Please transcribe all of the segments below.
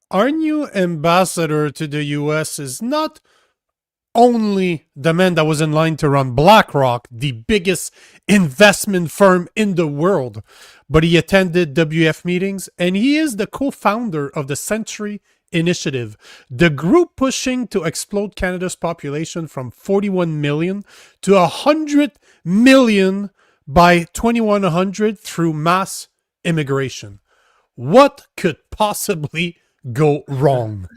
Our new ambassador to the US is not only the man that was in line to run BlackRock, the biggest investment firm in the world, but he attended WF meetings and he is the co-founder of the Century Initiative, the group pushing to explode Canada's population from 41 million to 100 million by 2100 through mass immigration. What could possibly go wrong?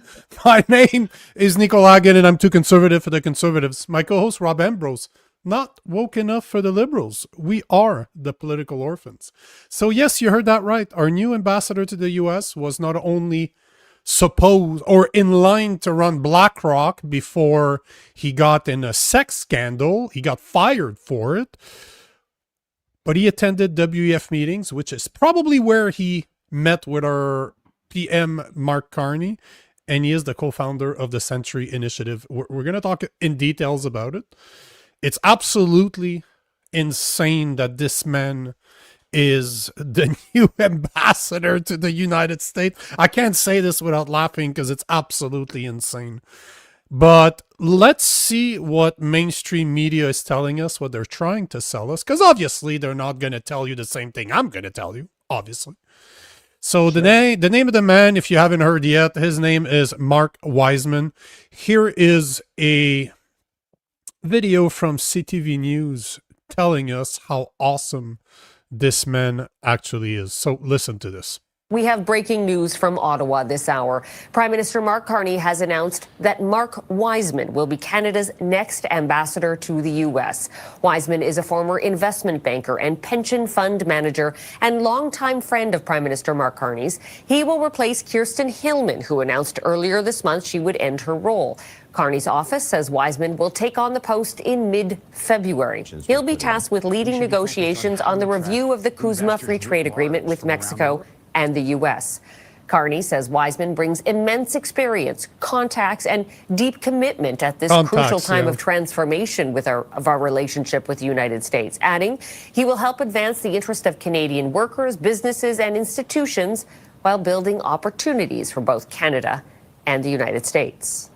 My name is Nico Lagan, and I'm too conservative for the conservatives. My co-host Rob Ambrose, not woke enough for the liberals. We are the political orphans. So yes, you heard that right. Our new ambassador to the US was not only supposed or in line to run BlackRock before he got in a sex scandal. He got fired for it. But he attended WEF meetings, which is probably where he met with our PM Mark Carney, and he is the co-founder of the Century Initiative. We're going to talk in details about it. It's absolutely insane that this man is the new ambassador to the United States. I can't say this without laughing because it's absolutely insane. But let's see what mainstream media is telling us, what they're trying to sell us, because obviously they're not going to tell you the same thing I'm going to tell you, obviously. So sure. The name of the man, if you haven't heard yet, his name is Mark Wiseman. Here is a video from CTV News telling us how awesome this man actually is. So listen to this. We have breaking news from Ottawa this hour. Prime Minister Mark Carney has announced that Mark Wiseman will be Canada's next ambassador to the U.S. Wiseman is a former investment banker and pension fund manager and longtime friend of Prime Minister Mark Carney's. He will replace Kirsten Hillman, who announced earlier this month she would end her role. Carney's office says Wiseman will take on the post in mid-February. He'll be tasked with leading negotiations on the review of the CUSMA free trade agreement with Mexico and the U.S. Carney says Wiseman brings immense experience, contacts, and deep commitment at this crucial time of transformation of our relationship with the United States, adding he will help advance the interest of Canadian workers, businesses, and institutions while building opportunities for both Canada and the United States.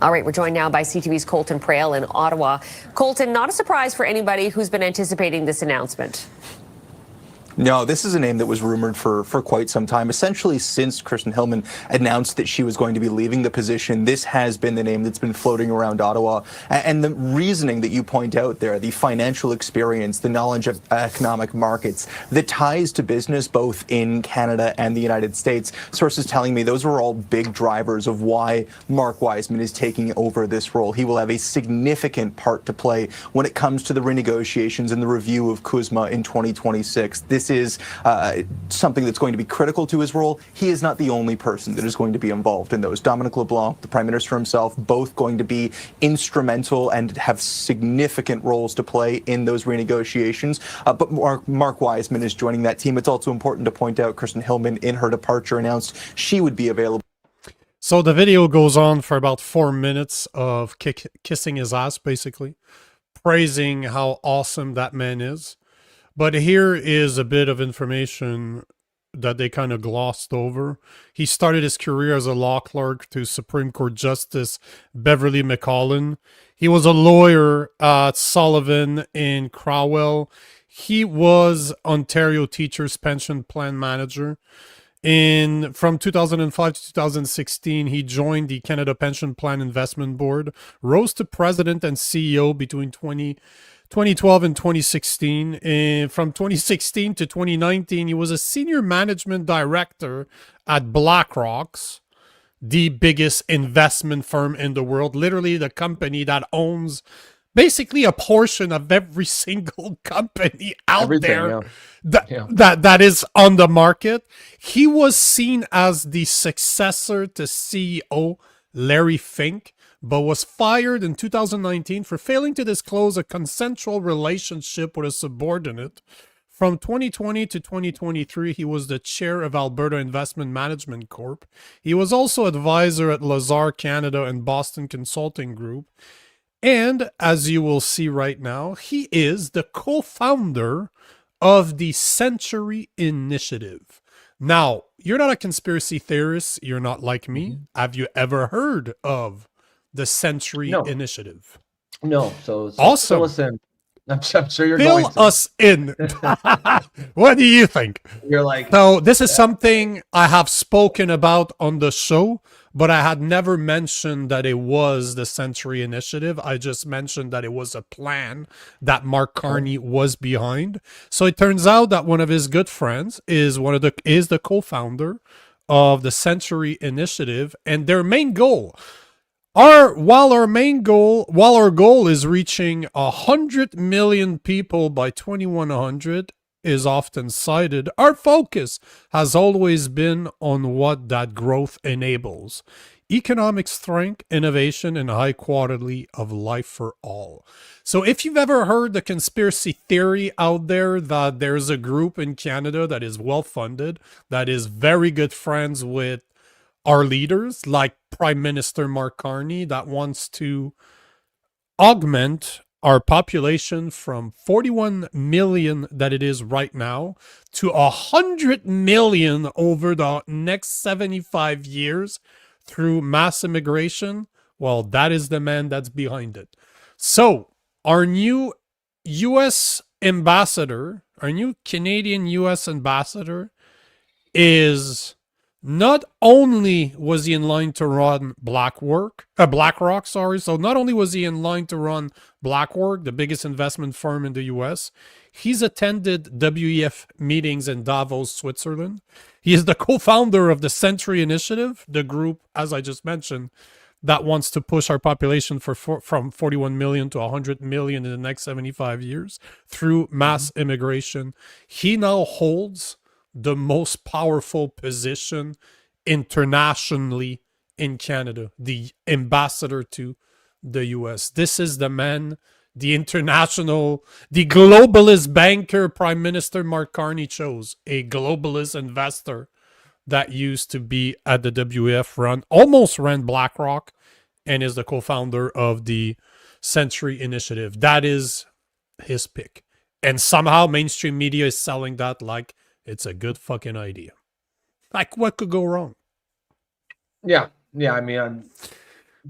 All right, we're joined now by CTV's Colton Prale in Ottawa. Colton, not a surprise for anybody who's been anticipating this announcement. No, this is a name that was rumored for quite some time. Essentially, since Kirsten Hillman announced that she was going to be leaving the position, this has been the name that's been floating around Ottawa. And the reasoning that you point out there, the financial experience, the knowledge of economic markets, the ties to business both in Canada and the United States, sources telling me those were all big drivers of why Mark Wiseman is taking over this role. He will have a significant part to play when it comes to the renegotiations and the review of CUSMA in 2026. This is something that's going to be critical to his role. He is not the only person that is going to be involved in those. Dominic LeBlanc, the Prime Minister himself, both going to be instrumental and have significant roles to play in those renegotiations. But Mark Wiseman is joining that team. It's also important to point out Kirsten Hillman, in her departure, announced she would be available. So the video goes on for about 4 minutes of kissing his ass, basically, praising how awesome that man is. But here is a bit of information that they kind of glossed over. He started his career as a law clerk to Supreme Court Justice Beverly McCollin. He was a lawyer at Sullivan in Crowell. He was Ontario Teachers Pension Plan Manager. From 2005 to 2016, he joined the Canada Pension Plan Investment Board, rose to president and CEO between 2012 and 2016. And from 2016 to 2019, he was a senior management director at BlackRock's, the biggest investment firm in the world, literally the company that owns basically a portion of every single company out there that is on the market. He was seen as the successor to CEO Larry Fink, but was fired in 2019 for failing to disclose a consensual relationship with a subordinate. From 2020 to 2023, he was the chair of Alberta Investment Management Corp. He was also advisor at Lazard Canada and Boston Consulting Group. And as you will see right now, he is the co-founder of the Century Initiative, Now, you're not a conspiracy theorist. You're not like me. Have you ever heard of the Century No. Initiative? No. So Awesome. fill us in. I'm sure you're Fill going to. us in. What do you think? You're like, So this is something I have spoken about on the show, but I had never mentioned that it was the Century Initiative. I just mentioned that it was a plan that Mark Carney was behind. So it turns out that one of his good friends is the co-founder of the Century Initiative, and their main goal. While our goal is reaching 100 million people by 2100 is often cited, our focus has always been on what that growth enables: economic strength, innovation, and high quality of life for all. So if you've ever heard the conspiracy theory out there that there's a group in Canada that is well funded, that is very good friends with our leaders, like Prime Minister Mark Carney, that wants to augment our population from 41 million that it is right now to 100 million over the next 75 years through mass immigration, well, that is the man that's behind it. So our new U.S. ambassador, our new Canadian U.S. ambassador is... Not only was he in line to run BlackRock, so not only was he in line to run BlackRock, the biggest investment firm in the US, he's attended WEF meetings in Davos, Switzerland. He is the co-founder of the Century Initiative, the group, as I just mentioned, that wants to push our population from 41 million to 100 million in the next 75 years through mass immigration. He now holds the most powerful position internationally in Canada, the ambassador to the US. This is the man, the globalist banker Prime Minister Mark Carney chose, a globalist investor that used to be at the WF almost ran BlackRock, and is the co-founder of the Century Initiative. That is his pick. And somehow mainstream media is selling that like it's a good fucking idea. Like, what could go wrong? Yeah. I mean, I'm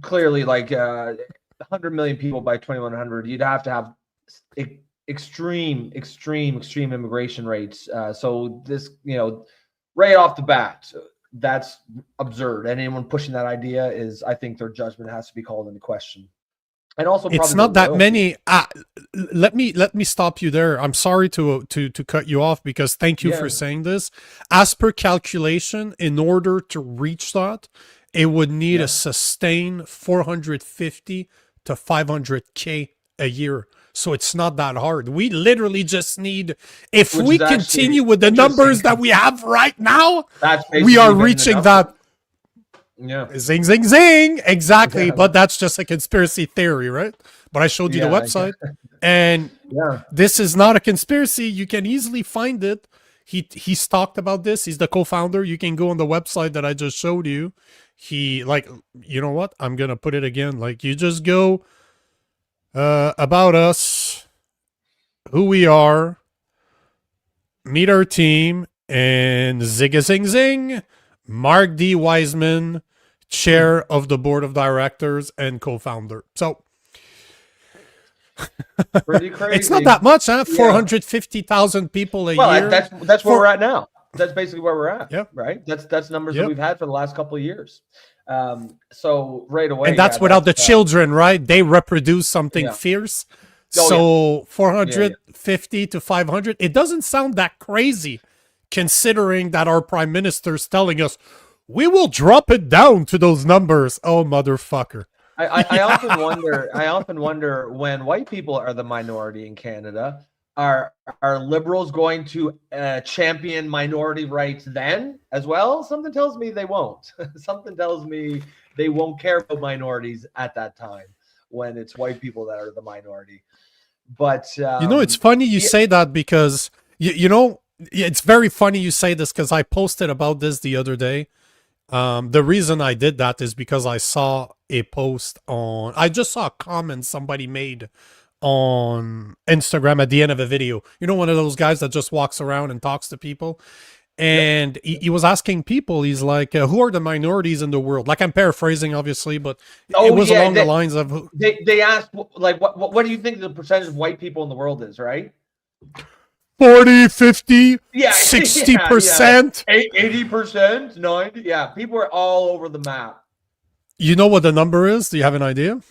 clearly like 100 million people by 2100. You'd have to have extreme immigration rates. So this, right off the bat, that's absurd. Anyone pushing that idea is, I think their judgment has to be called into question. And also, it's not that many. Let me stop you there. I'm sorry to cut you off, because thank you for saying this. As per calculation, in order to reach that, it would need a sustained 450 to 500K a year. So it's not that hard. We literally just need, if we continue with the numbers that we have right now, we are reaching that. Yeah. Zing, zing, zing. Exactly. But that's just a conspiracy theory, right? But I showed you the website. And this is not a conspiracy. You can easily find it. He's talked about this. He's the co-founder. You can go on the website that I just showed you. He, like, you know what? I'm going to put it again. Like, you just go about us, who we are, meet our team, and zig a zing zing. Mark D. Wiseman, chair of the board of directors and co-founder. So pretty crazy. It's not that much, huh? 450,000 people a year. That's where we're at now. That's basically where we're at. Yep. Right. That's numbers that we've had for the last couple of years. So right away. And that's without the children, right? They reproduce something fierce. So 450 to 500. It doesn't sound that crazy, considering that our prime minister's telling us we will drop it down to those numbers. Oh, motherfucker. I often wonder when white people are the minority in Canada, are liberals going to champion minority rights then as well? Something tells me they won't. Something tells me they won't care about minorities at that time when it's white people that are the minority. But it's funny you say that, because it's very funny you say this, because I posted about this the other day. The reason I did that is because I saw a post I just saw a comment somebody made on Instagram at the end of a video. One of those guys that just walks around and talks to people. And he was asking people, he's like, who are the minorities in the world? Like, I'm paraphrasing, obviously, but it was along the lines of... They asked, like, what do you think the percentage of white people in the world is, right? 40, 50, yeah, 60%. 80%, 90. Yeah, people are all over the map. You know what the number is? Do you have an idea?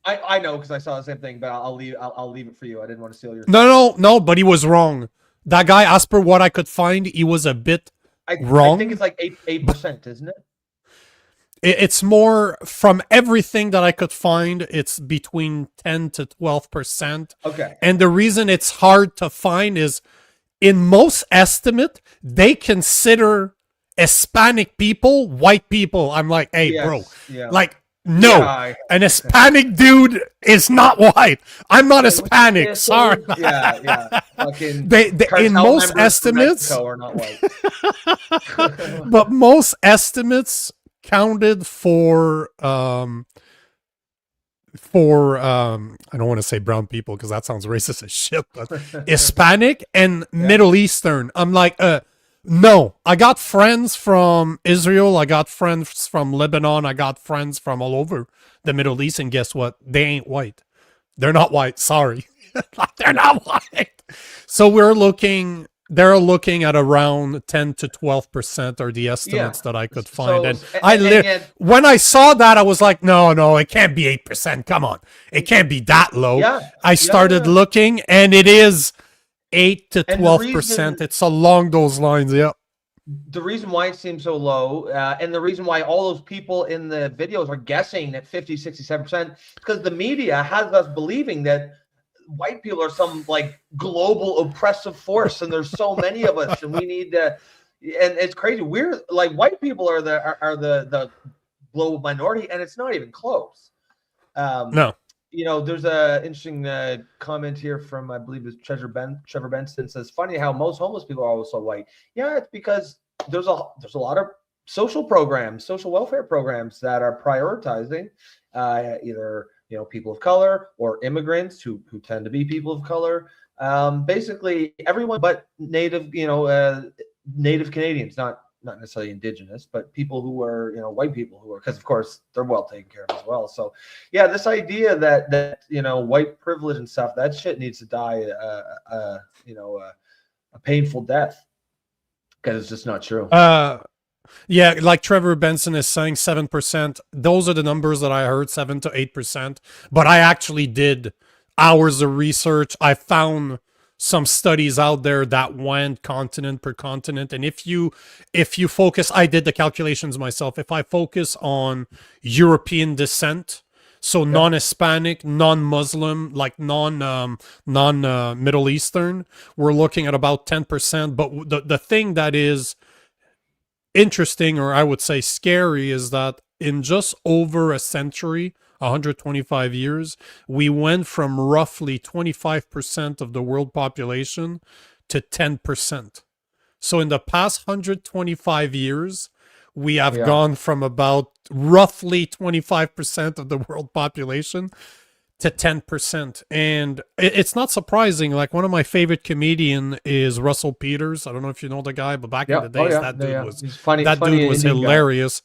I know because I saw the same thing, but I'll leave it for you. I didn't want to steal your... No, but he was wrong. That guy, as per what I could find, he was a bit wrong. I think it's like 8%, isn't it? It's more, from everything that I could find, it's between 10 to 12%. Okay. And the reason it's hard to find is, in most estimate, they consider Hispanic people white people. I'm like, hey, bro, like, no, an Hispanic dude is not white. I'm not Hispanic. Sorry. Yeah. Fucking they in most estimates are not white. But most estimates counted for I don't want to say brown people because that sounds racist as shit, but Hispanic and Middle Eastern. I'm like, no, I got friends from Israel. I got friends from Lebanon. I got friends from all over the Middle East. And guess what? They ain't white. They're not white. Sorry. They're not white. So they're looking at around 10 to 12% are the estimates that I could find. When I saw that, I was like, no, it can't be 8%. Come on. It can't be that low. I started looking, and it is 8 to 12%. It's along those lines. Yeah. The reason why it seems so low, and the reason why all those people in the videos are guessing at 50, 67%, because the media has us believing that white people are some like global oppressive force, and there's so many of us, and we need to. And it's crazy. We're like, white people are the global minority, and it's not even close. No. You know, there's a interesting comment here from, I believe it's Trevor Benson, says, funny how most homeless people are also white. Yeah, it's because there's a lot of social programs, social welfare programs that are prioritizing either, you know, people of color or immigrants who tend to be people of color. Basically everyone but native Canadians, not necessarily indigenous, but people who are, you know, white people who are, because of course they're well taken care of as well. So yeah, this idea that you know, white privilege and stuff, that shit needs to die a painful death, because it's just not true. Yeah, like Trevor Benson is saying, 7%. Those are the numbers that I heard, 7 to 8%. But I actually did hours of research. I found some studies out there that went continent per continent. And if you focus, I did the calculations myself. If I focus on European descent, so non-Hispanic, non-Muslim, like non-Middle Eastern, we're looking at about 10%. But the thing that is interesting, or I would say scary, is that in just over a century, 125 years, we went from roughly 25% of the world population to 10%. So in the past 125 years, we have gone from about roughly 25% of the world population to 10%. And it's not surprising. Like, one of my favorite comedian is Russell Peters. I don't know if you know the guy, but back in the days, that dude was funny. That dude was hilarious.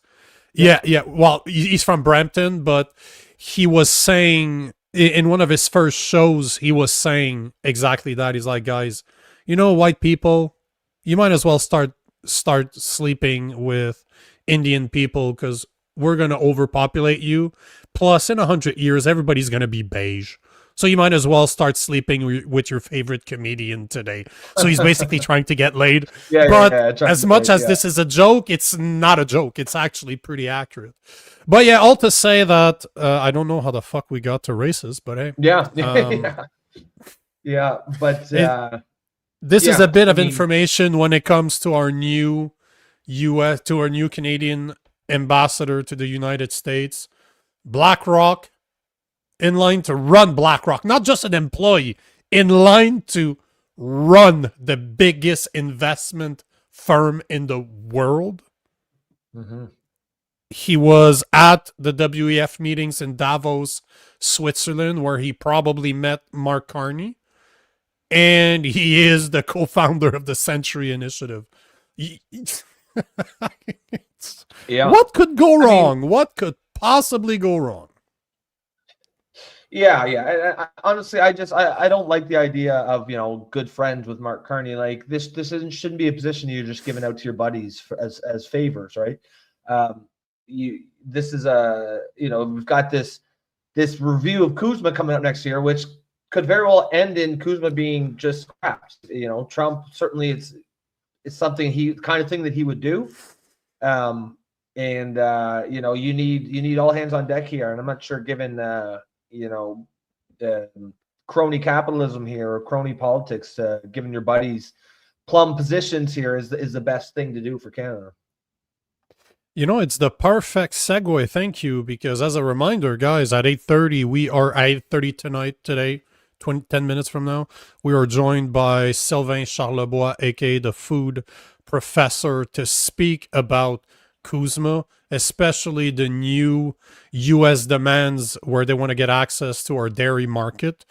Yeah. Well, he's from Brampton, but he was saying in one of his first shows, he was saying exactly that. He's like, guys, you know, white people, you might as well start sleeping with Indian people, because we're going to overpopulate you. Plus, in 100 years, everybody's going to be beige. So you might as well start sleeping with your favorite comedian today. So he's basically trying to get laid. As much as this is a joke, it's not a joke. It's actually pretty accurate. But yeah, all to say that I don't know how the fuck we got to racist, but hey. But this is a bit of information when it comes to our new Canadian ambassador to the United States. BlackRock, in line to run BlackRock, not just an employee, in line to run the biggest investment firm in the world. He was at the WEF meetings in Davos, Switzerland, where he probably met Mark Carney. And he is the co-founder of the Century Initiative. Yeah. What could go wrong? What could possibly go wrong? Yeah. Honestly, I don't like the idea of, good friends with Mark Carney. Like this shouldn't be a position you're just giving out to your buddies as favors, right? This is we've got this review of Kuzma coming up next year, which could very well end in Kuzma being just scrapped. Trump certainly it's something kind of thing that he would do. You need all hands on deck here. And I'm not sure, given crony capitalism here or crony politics, giving your buddies plum positions here is the best thing to do for Canada. It's the perfect segue. Thank you. Because as a reminder, guys, at 8:30, we are at 8:30 today, 10 minutes from now, we are joined by Sylvain Charlebois, aka the Food Professor, to speak about Kuzma, especially the new U.S. demands where they want to get access to our dairy market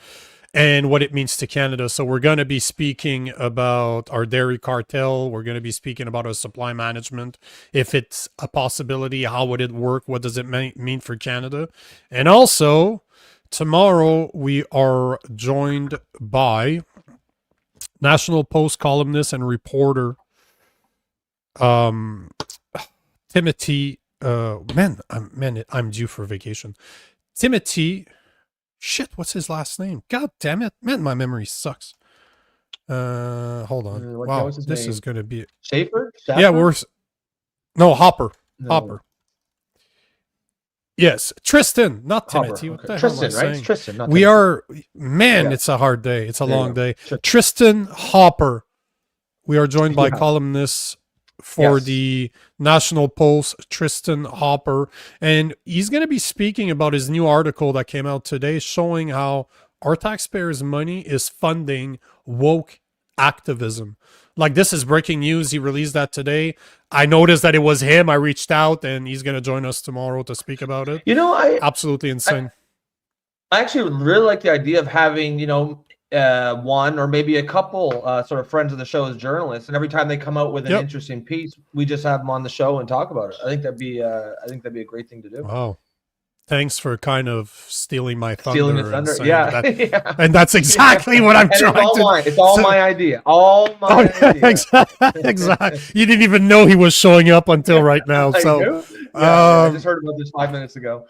and what it means to Canada. So we're going to be speaking about our dairy cartel. We're going to be speaking about our supply management. If it's a possibility, how would it work? What does it mean for Canada? And also, tomorrow we are joined by National Post columnist and reporter Timothy, I'm due for vacation. Timothy, what's his last name? God damn it, man, my memory sucks. Hold on. Wow, this name is going to be Schaefer? Yeah, Hopper. No. Hopper. Yes, Tristan, not Timothy. What the Tristan, hell am I right? It's Tristan, not we Timothy. Are, man, It's a hard day. It's a long day. Tristan Hopper. We are joined by columnists for the National Post, Tristan Hopper, and he's going to be speaking about his new article that came out today showing how our taxpayers' money is funding woke activism. Like, this is breaking news. He released that today. I noticed that it was him. I reached out, and he's going to join us tomorrow to speak about it. Absolutely insane. I actually would really like the idea of having, one or maybe a couple sort of friends of the show as journalists, and every time they come out with an interesting piece, we just have them on the show and talk about it. I think that'd be a great thing to do. Wow. Thanks for kind of stealing my thunder. Stealing the thunder, yeah. And that's exactly what I'm trying to. It's all my idea. All my idea. Exactly. You didn't even know he was showing up until right now. So I just heard about this 5 minutes ago.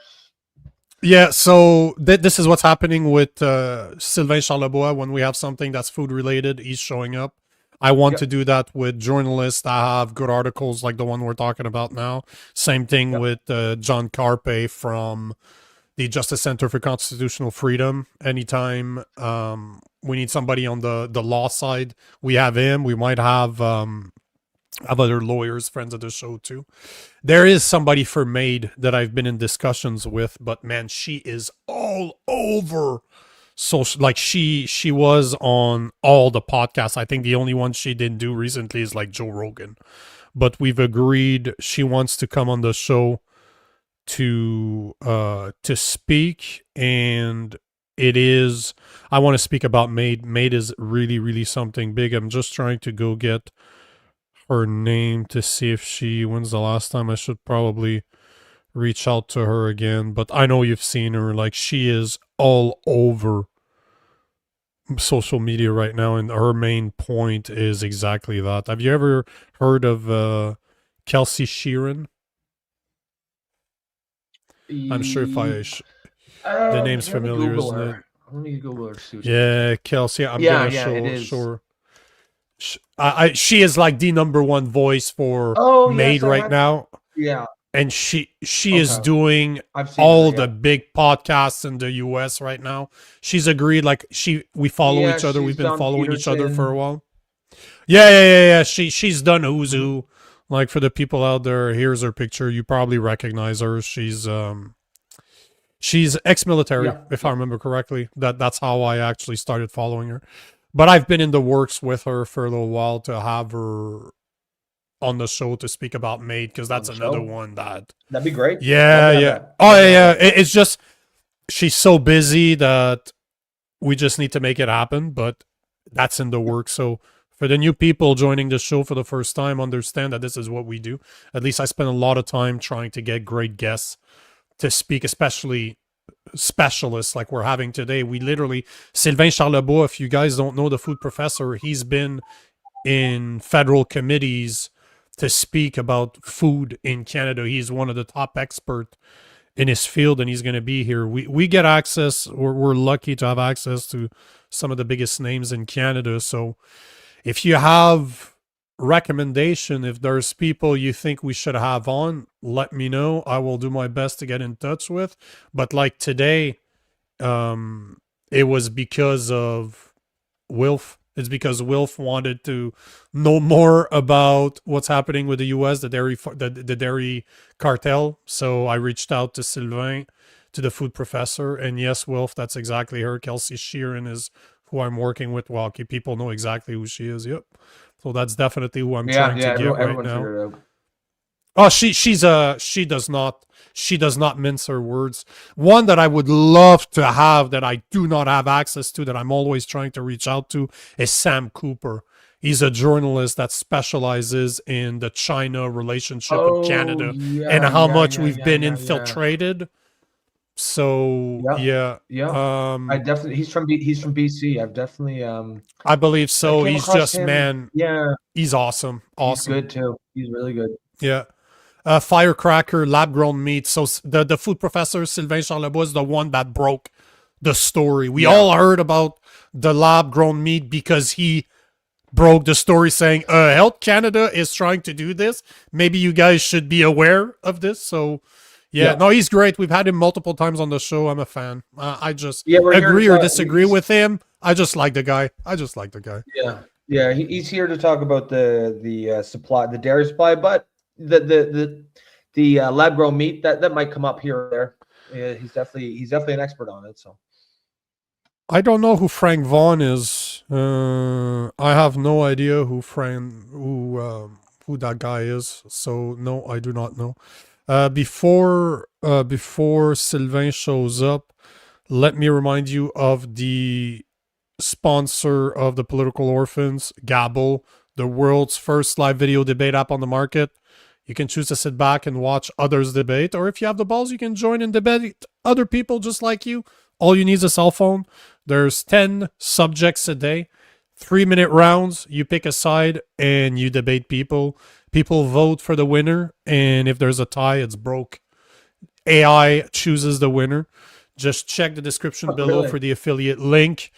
Yeah, so this is what's happening with Sylvain Charlebois. When we have something that's food related, he's showing up. I want to do that with journalists that have good articles like the one we're talking about now. Same thing with John Carpe from the Justice Center for Constitutional Freedom. Anytime we need somebody on the law side, we have him. We might have other lawyers, friends of the show too. There is somebody for Maid that I've been in discussions with, but man, she is all over. So like she was on all the podcasts. I think the only one she didn't do recently is like Joe Rogan. But we've agreed she wants to come on the show to speak, and I want to speak about Maid. Maid is really, really something big. I'm just trying to go get her name to see if when's the last time. I should probably reach out to her again, but I know you've seen her. Like, she is all over social media right now, and her main point is exactly that. Have you ever heard of Kelsey Sheeran? I'm sure if the name's familiar, isn't it? Let me Google her. Yeah, Kelsey. I'm gonna show. She is like the #1 voice for Maid right now. Yeah. And she is doing all the big podcasts in the US right now. She's agreed, like we follow each other. We've been following each other for a while. Yeah. She's done Who's Who. Like, for the people out there, here's her picture. You probably recognize her. She's ex-military, if I remember correctly. That's how I actually started following her. But I've been in the works with her for a little while to have her on the show to speak about Maid, because that's another one that'd be great. Yeah. Oh yeah. It's just she's so busy that we just need to make it happen. But that's in the works. So For the new people joining the show for the first time, understand that this is what we do. At least I spend a lot of time trying to get great guests to speak, especially specialists like we're having today. We literally, Sylvain Charlebois, if you guys don't know the food professor, he's been in federal committees to speak about food in Canada. He's one of the top experts in his field, and he's going to be here. We get access, we're lucky to have access to some of the biggest names in Canada. So if you have recommendation, if there's people you think we should have on, let me know. I will do my best to get in touch with. But like today, it was because of Wilf. It's because Wilf wanted to know more about what's happening with the U.S., the dairy cartel. So I reached out to Sylvain, to the food professor, and yes, Wilf, that's exactly her. Kelsey Sheeran is who I'm working with. Well, okay, people know exactly who she is. Yep. So that's definitely who I'm trying to get right now. Oh, she does not mince her words. One that I would love to have that I do not have access to, that I'm always trying to reach out to, is Sam Cooper. He's a journalist that specializes in the China relationship with Canada and how much we've been infiltrated. So I definitely he's from BC. I've definitely I believe so. He's just him. He's awesome. He's good too. He's really good. Yeah. Firecracker, lab-grown meat. So the food professor, Sylvain Charlebois, is the one that broke the story. We all heard about the lab-grown meat because he broke the story saying, Health Canada is trying to do this. Maybe you guys should be aware of this. So, no, he's great. We've had him multiple times on the show. I'm a fan. I just agree or disagree with him. I just like the guy. Yeah, he's here to talk about the supply, the dairy supply, but the lab grown meat that might come up here or there. Yeah, he's definitely an expert on it. So I don't know who Frank Vaughn is. I have no idea who that guy is. So no, I do not know. Before Sylvain shows up, let me remind you of the sponsor of the Political Orphans, Gabble, the world's first live video debate app on the market. You can choose to sit back and watch others debate, or if you have the balls, you can join and debate other people just like you. All you need is a cell phone. There's 10 subjects a day, 3-minute rounds. You pick a side and you debate people. People vote for the winner, and if there's a tie, it's broke. AI chooses the winner. Just check the description below for the affiliate link.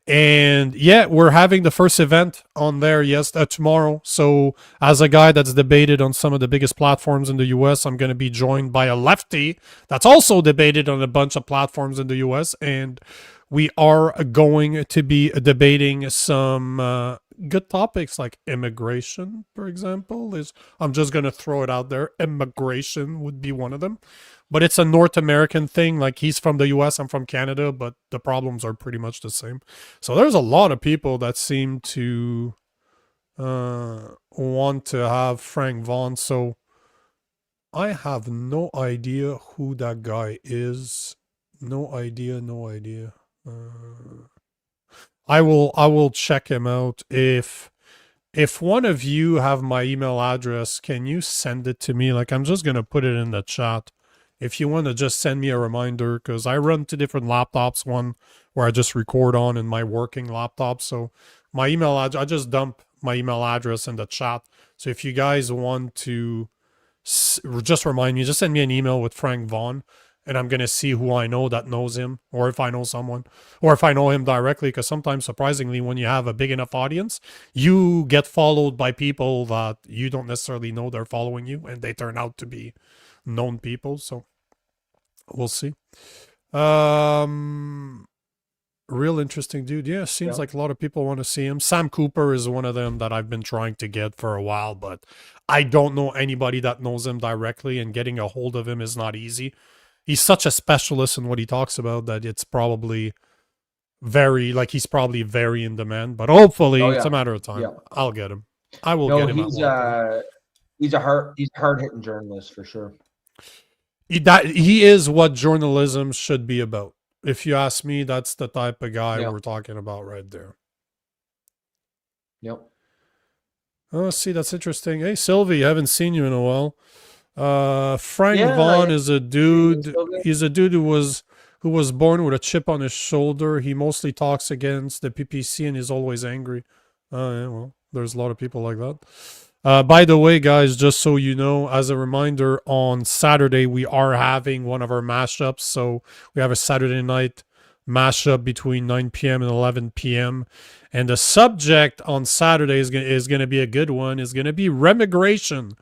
And we're having the first event on there tomorrow. So as a guy that's debated on some of the biggest platforms in the US, I'm going to be joined by a lefty that's also debated on a bunch of platforms in the US. And we are going to be debating some good topics like immigration, for example. I'm just going to throw it out there. Immigration would be one of them. But it's a North American thing. Like, he's from the US, I'm from Canada, but the problems are pretty much the same. So there's a lot of people that seem to want to have Frank Vaughn. So I have no idea who that guy is. No idea. I will check him out. If one of you have my email address, can you send it to me? Like, I'm just going to put it in the chat. If you want to just send me a reminder, because I run 2 different laptops, one where I just record on and my working laptop. So my email address, I just dump my email address in the chat. So if you guys want to just remind me, just send me an email with Frank Vaughn, and I'm going to see who I know that knows him, or if I know someone, or if I know him directly, because sometimes, surprisingly, when you have a big enough audience, you get followed by people that you don't necessarily know they're following you, and they turn out to be known people. So we'll see. Real interesting dude. Seems like a lot of people want to see him. Sam Cooper is one of them that I've been trying to get for a while, but I don't know anybody that knows him directly, and getting a hold of him is not easy. He's such a specialist in what he talks about that it's probably he's probably very in demand, but hopefully it's a matter of time. I'll get him. I will get him. He's a hard hitting journalist for sure. He is what journalism should be about. If you ask me, that's the type of guy we're talking about right there. Yep. Oh, see, that's interesting. Hey, Sylvie, I haven't seen you in a while. Frank Yeah, Vaughn yeah. is a dude. He's a dude who was born with a chip on his shoulder. He mostly talks against the PPC and is always angry. Oh, yeah, well, there's a lot of people like that. By the way, guys, just so you know, as a reminder, on Saturday we are having one of our mashups. So we have a Saturday night mashup between 9 p.m. and 11 p.m. And the subject on Saturday is going to be a good one. Is going to be remigration.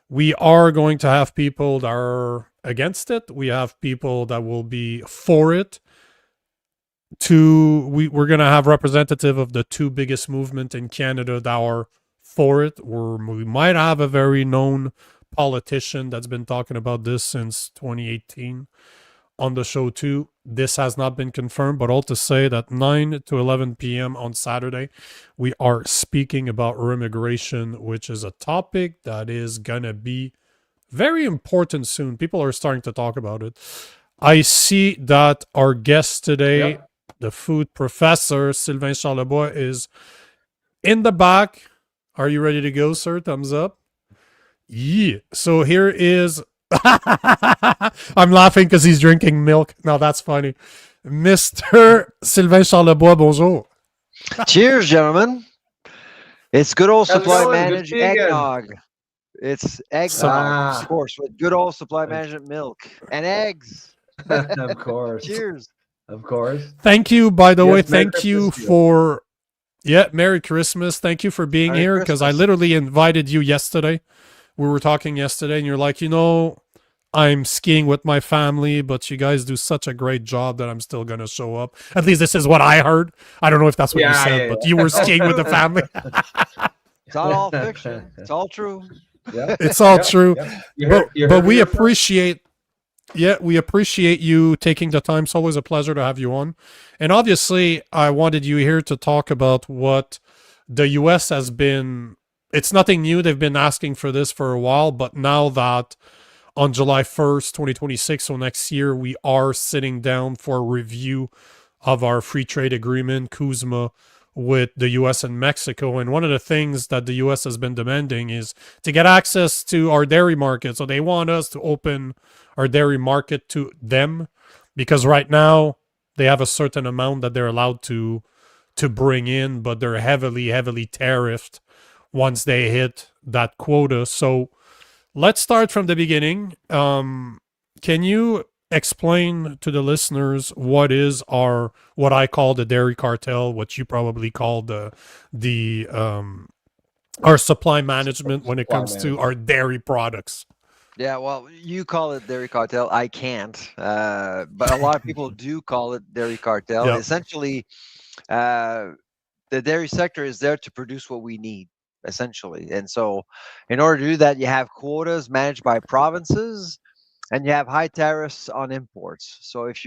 We are going to have people that are against it. We have people that will be for it. We're going to have representative of the two biggest movement in Canada that are for it. We might have a very known politician that's been talking about this since 2018 on the show too. This has not been confirmed, but all to say that 9 to 11 p.m. on Saturday, we are speaking about remigration, which is a topic that is gonna be very important soon. People are starting to talk about it. I see that our guest today, the food professor Sylvain Charlebois, is in the back. Are you ready to go, sir? Thumbs up. Yeah. So here is. I'm laughing because he's drinking milk. No, that's funny. Mr. Sylvain Charlebois, bonjour. Cheers, gentlemen. It's good old How's it supply going? Good to managed see you again. eggnog. It's eggnog, of course, with good old supply management milk and eggs. Of course. Cheers. Of course. Thank you, by the Yes, way. Merry Thank you Christmas to you. for. Yeah, Merry Christmas. Thank you for being Merry here because I Christmas. literally invited you yesterday. We were talking yesterday, and you're like, I'm skiing with my family, but you guys do such a great job that I'm still going to show up. At least this is what I heard. I don't know if that's what you said, but you were skiing with the family. It's not all fiction. It's all true. Yeah. It's all true. You But heard we me yourself? appreciate we appreciate you taking the time. It's always a pleasure to have you on. And obviously, I wanted you here to talk about what the US has been. It's nothing new. They've been asking for this for a while, but now that on July 1st, 2026, so next year, we are sitting down for a review of our free trade agreement, CUSMA, with the US and Mexico. And one of the things that the US has been demanding is to get access to our dairy market. So they want us to open our dairy market to them because right now they have a certain amount that they're allowed to bring in, but they're heavily tariffed once they hit that quota. So let's start from the beginning. Can you explain to the listeners what I call the dairy cartel, what you probably call our supply management when it comes to our dairy products? Yeah, well, you call it dairy cartel. I can't. But a lot of people do call it dairy cartel. Yep. Essentially, the dairy sector is there to produce what we need, essentially. And so, in order to do that, you have quotas managed by provinces and you have high tariffs on imports. So, if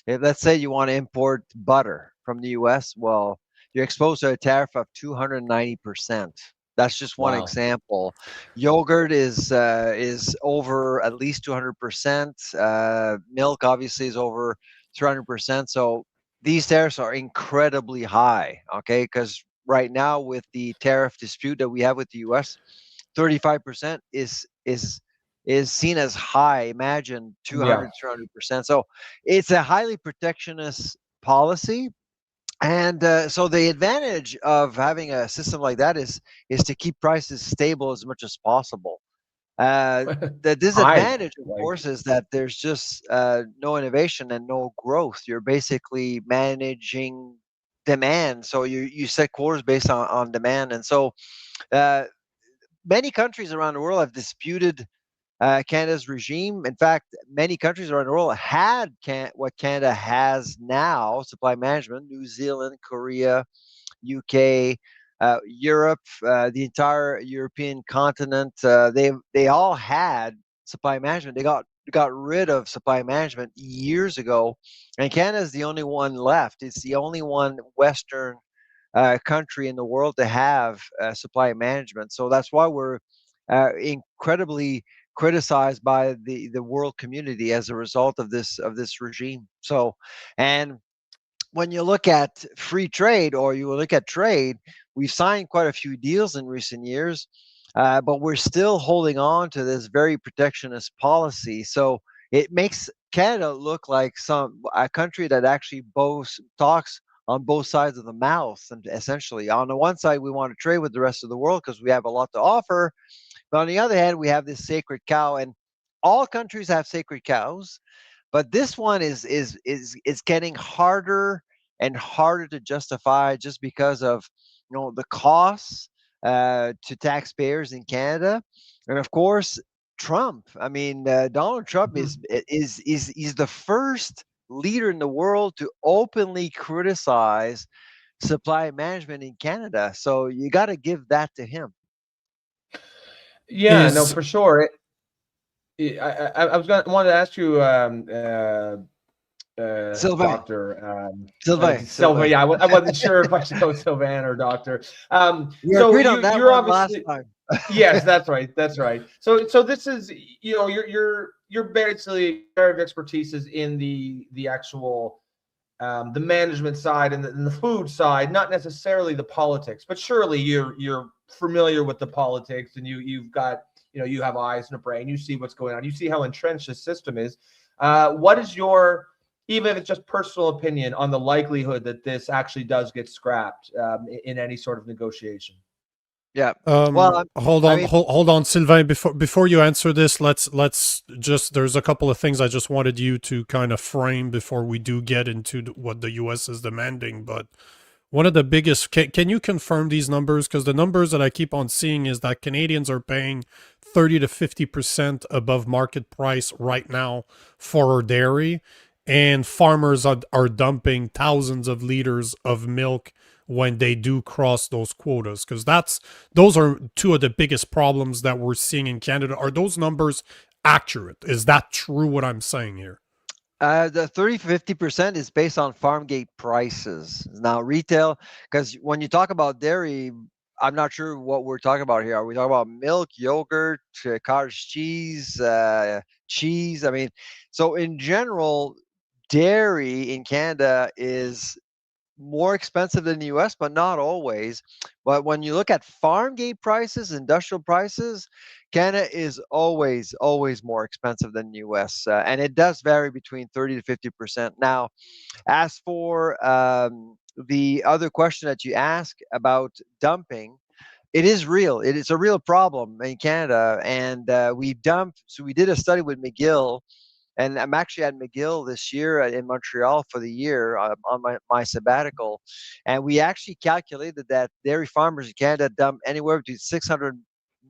let's say you want to import butter from the US, well, you're exposed to a tariff of 290%. That's just one example. Yogurt is over at least 200%. Milk obviously is over 300%. So these tariffs are incredibly high. Okay, because right now with the tariff dispute that we have with the U.S., 35% is seen as high. Imagine 200, 300%. So it's a highly protectionist policy. And so the advantage of having a system like that is to keep prices stable as much as possible. The disadvantage, of course, is that there's just no innovation and no growth. You're basically managing demand. So you set quotas based on demand. And so many countries around the world have disputed Canada's regime. In fact, many countries around the world had what Canada has now, supply management. New Zealand, Korea, UK, Europe, the entire European continent. They all had supply management. They got rid of supply management years ago, and Canada is the only one left. It's the only one Western country in the world to have supply management. So that's why we're incredibly criticized by the world community as a result of this regime. So, and when you look at free trade or you look at trade, we've signed quite a few deals in recent years, but we're still holding on to this very protectionist policy. So it makes Canada look like a country that actually both talks on both sides of the mouth. And essentially, on the one side, we want to trade with the rest of the world because we have a lot to offer, but on the other hand, we have this sacred cow, and all countries have sacred cows. But this one is getting harder and harder to justify just because of the costs to taxpayers in Canada, and of course Trump. I mean, Donald Trump is the first leader in the world to openly criticize supply management in Canada. So you got to give that to him. Yeah, no, for sure. I wanted to ask you, Sylvain. Doctor Sylvain. Yeah, I wasn't sure if I should go Sylvain or Doctor. We So agreed on that you're one obviously last time. yes, that's right. That's right. So this is you're basically area of expertise is in the actual the management side and the food side, not necessarily the politics, but surely you're familiar with the politics and you've got you have eyes and a brain. You see what's going on. You see how entrenched the system is. What is your, even if it's just personal opinion, on the likelihood that this actually does get scrapped in any sort of negotiation? Yeah. Hold on, Sylvain. Before you answer this, let's just. There's a couple of things I just wanted you to kind of frame before we do get into what the U.S. is demanding. But one of the biggest, can you confirm these numbers? Because the numbers that I keep on seeing is that Canadians are paying 30 to 50% above market price right now for dairy, and farmers are dumping thousands of liters of milk when they do cross those quotas, because those are two of the biggest problems that we're seeing in Canada. Are those numbers accurate? Is that true what I'm saying here? The 30-50% is based on farm gate prices. Now retail, because when you talk about dairy, I'm not sure what we're talking about here. Are we talking about milk, yogurt, cottage cheese, cheese? I mean, so in general, dairy in Canada is more expensive than the US, but not always. But when you look at farm gate prices, industrial prices, Canada is always more expensive than the US. And it does vary between 30 to 50%. Now, as for the other question that you ask about dumping, it is real. It is a real problem in Canada. And we did a study with McGill. And I'm actually at McGill this year in Montreal for the year on my sabbatical. And we actually calculated that dairy farmers in Canada dump anywhere between 600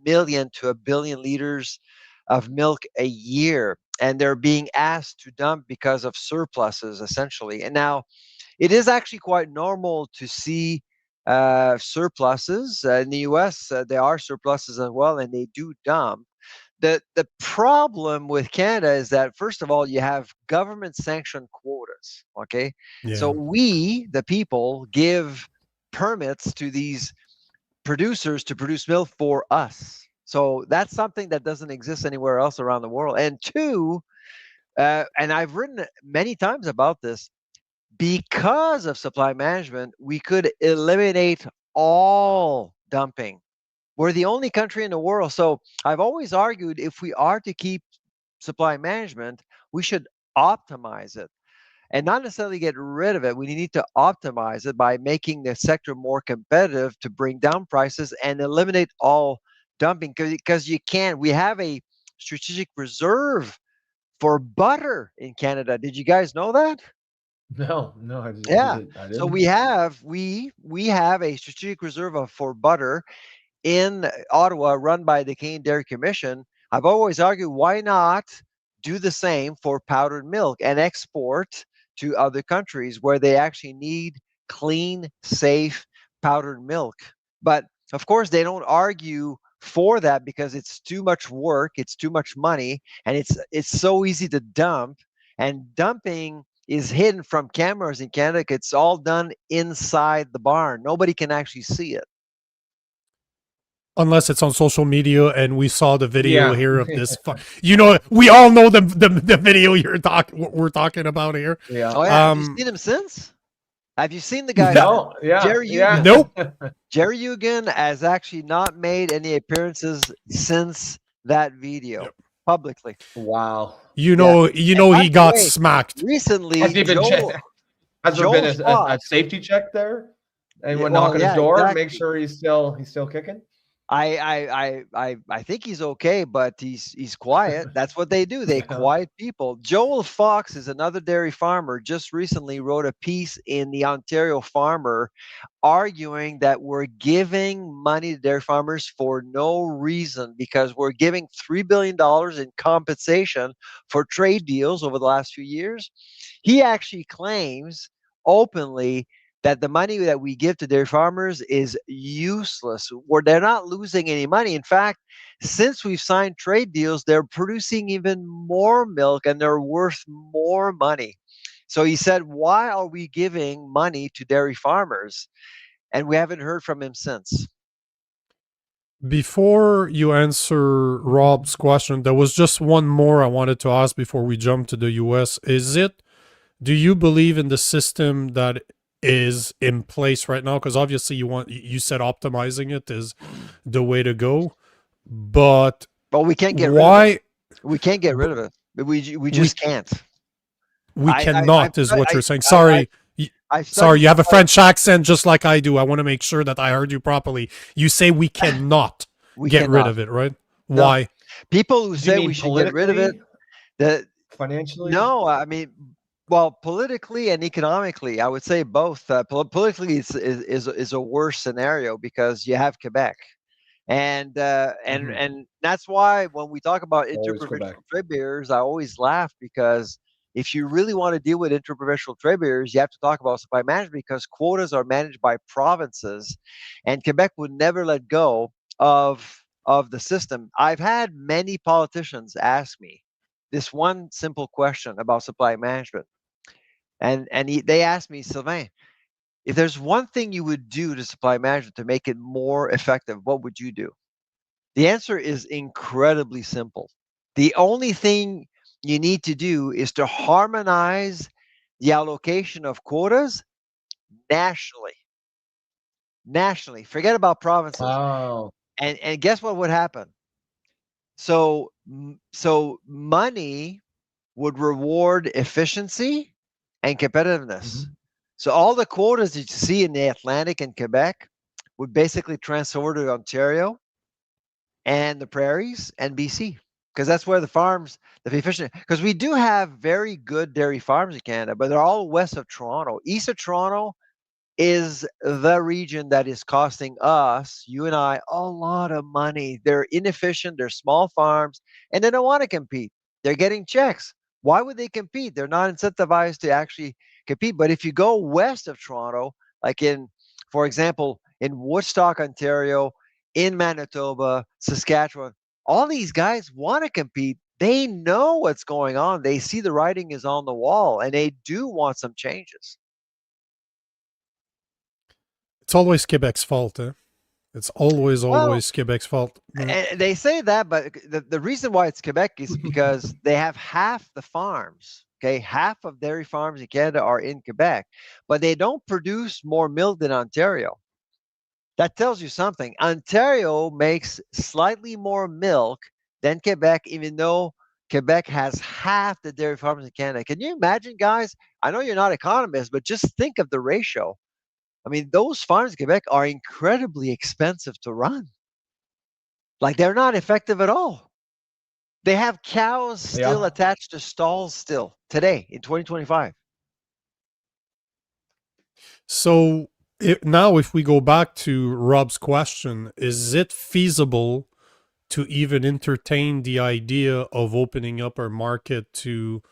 million to 1 billion liters of milk a year. And they're being asked to dump because of surpluses, essentially. And now it is actually quite normal to see surpluses. In the US, there are surpluses as well, and they do dump. The problem with Canada is that, first of all, you have government sanctioned quotas. Okay. Yeah. So we, the people, give permits to these producers to produce milk for us. So that's something that doesn't exist anywhere else around the world. And two, and I've written many times about this, because of supply management, we could eliminate all dumping. We're the only country in the world. So I've always argued if we are to keep supply management, we should optimize it and not necessarily get rid of it. We need to optimize it by making the sector more competitive to bring down prices and eliminate all dumping, because you can't. We have a strategic reserve for butter in Canada. Did you guys know that? No, I didn't. So we have a strategic reserve for butter in Ottawa, run by the Canadian Dairy Commission. I've always argued, why not do the same for powdered milk and export to other countries where they actually need clean, safe powdered milk? But of course, they don't argue for that because it's too much work, it's too much money, and it's so easy to dump. And dumping is hidden from cameras in Canada. It's all done inside the barn. Nobody can actually see it. Unless it's on social media, and we saw the video Yeah. here of this. We all know the video we're talking about here. Yeah. Oh yeah, have you seen him since? Have you seen the guy? No, yeah, Jerry yeah. Eugen. Nope. Jerry Eugen has actually not made any appearances since that video publicly. Wow. You Yeah. know, By he the got way, smacked. recently, Has he been has there Joel been a Fox. safety check there? Anyone well, knock on his yeah, door, exactly. make sure he's still kicking? I think he's okay, but he's quiet. That's what they do. They quiet people. Joel Fox is another dairy farmer. Just recently wrote a piece in the Ontario Farmer, arguing that we're giving money to dairy farmers for no reason because we're giving $3 billion in compensation for trade deals over the last few years. He actually claims openly that the money that we give to dairy farmers is useless, where they're not losing any money. In fact, since we've signed trade deals, they're producing even more milk and they're worth more money. So he said, why are we giving money to dairy farmers? And we haven't heard from him since. Before you answer Rob's question, there was just one more I wanted to ask before we jump to the US. Do you believe in the system that is in place right now? Because obviously you said optimizing it is the way to go, but we can't get why rid of it. We can't get rid of it. We just can't. we cannot is what you're saying. Sorry. Sorry, you have a French accent just like I do. I want to make sure that I heard you properly. You say we cannot get rid of it, right? No. Why? People who say we should get rid of it, that financially? No, I mean, well, politically and economically, I would say both. Politically, is a worse scenario because you have Quebec, and that's why when we talk about interprovincial trade barriers, I always laugh because if you really want to deal with interprovincial trade barriers, you have to talk about supply management because quotas are managed by provinces, and Quebec would never let go of the system. I've had many politicians ask me this one simple question about supply management. They asked me, Sylvain, if there's one thing you would do to supply management to make it more effective, what would you do? The answer is incredibly simple. The only thing you need to do is to harmonize the allocation of quotas nationally. Nationally. Forget about provinces. Wow. And guess what would happen? So money would reward efficiency and competitiveness. So all the quotas that you see in the Atlantic and Quebec would basically transfer to Ontario and the prairies and BC, because that's where the farms, the efficient, because we do have very good dairy farms in Canada, but they're all west of Toronto. East of Toronto is the region that is costing us, you and I, a lot of money. They're inefficient, they're small farms, and they don't want to compete. They're getting checks. Why would they compete? They're not incentivized to actually compete. But if you go west of Toronto, like for example, in Woodstock, Ontario, in Manitoba, Saskatchewan, all these guys want to compete. They know what's going on. They see the writing is on the wall, and they do want some changes. It's always Quebec's fault, eh? It's always Quebec's fault. And they say that, but the reason why it's Quebec is because they have half the farms. Okay, half of dairy farms in Canada are in Quebec, but they don't produce more milk than Ontario. That tells you something. Ontario makes slightly more milk than Quebec, even though Quebec has half the dairy farms in Canada. Can you imagine, guys? I know you're not economists, but just think of the ratio. I mean, those farms in Quebec are incredibly expensive to run. Like, they're not effective at all. They have cows still attached to stalls still today in 2025. So now if we go back to Rob's question, is it feasible to even entertain the idea of opening up our market to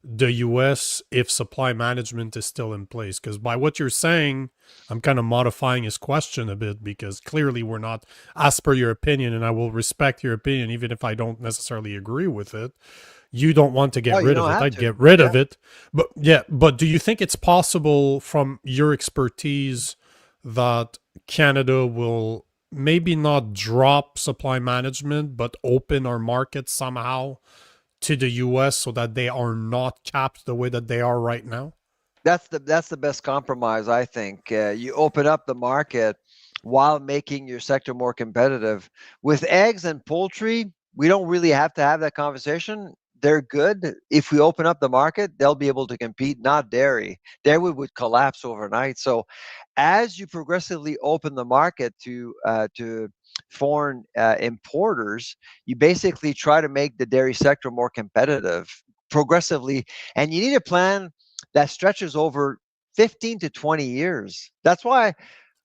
the US if supply management is still in place? Because by what you're saying, I'm kind of modifying his question a bit, because clearly we're not, as per your opinion, and I will respect your opinion even if I don't necessarily agree with it. You don't want to get rid of it. I'd get rid of it. But do you think it's possible from your expertise that Canada will maybe not drop supply management, but open our market somehow to the US so that they are not capped the way that they are right now? That's the best compromise, I think. You open up the market while making your sector more competitive. With eggs and poultry, we don't really have to have that conversation. They're good. If we open up the market, they'll be able to compete, not dairy. Dairy would collapse overnight. So as you progressively open the market to foreign importers, you basically try to make the dairy sector more competitive progressively. And you need a plan that stretches over 15 to 20 years. That's why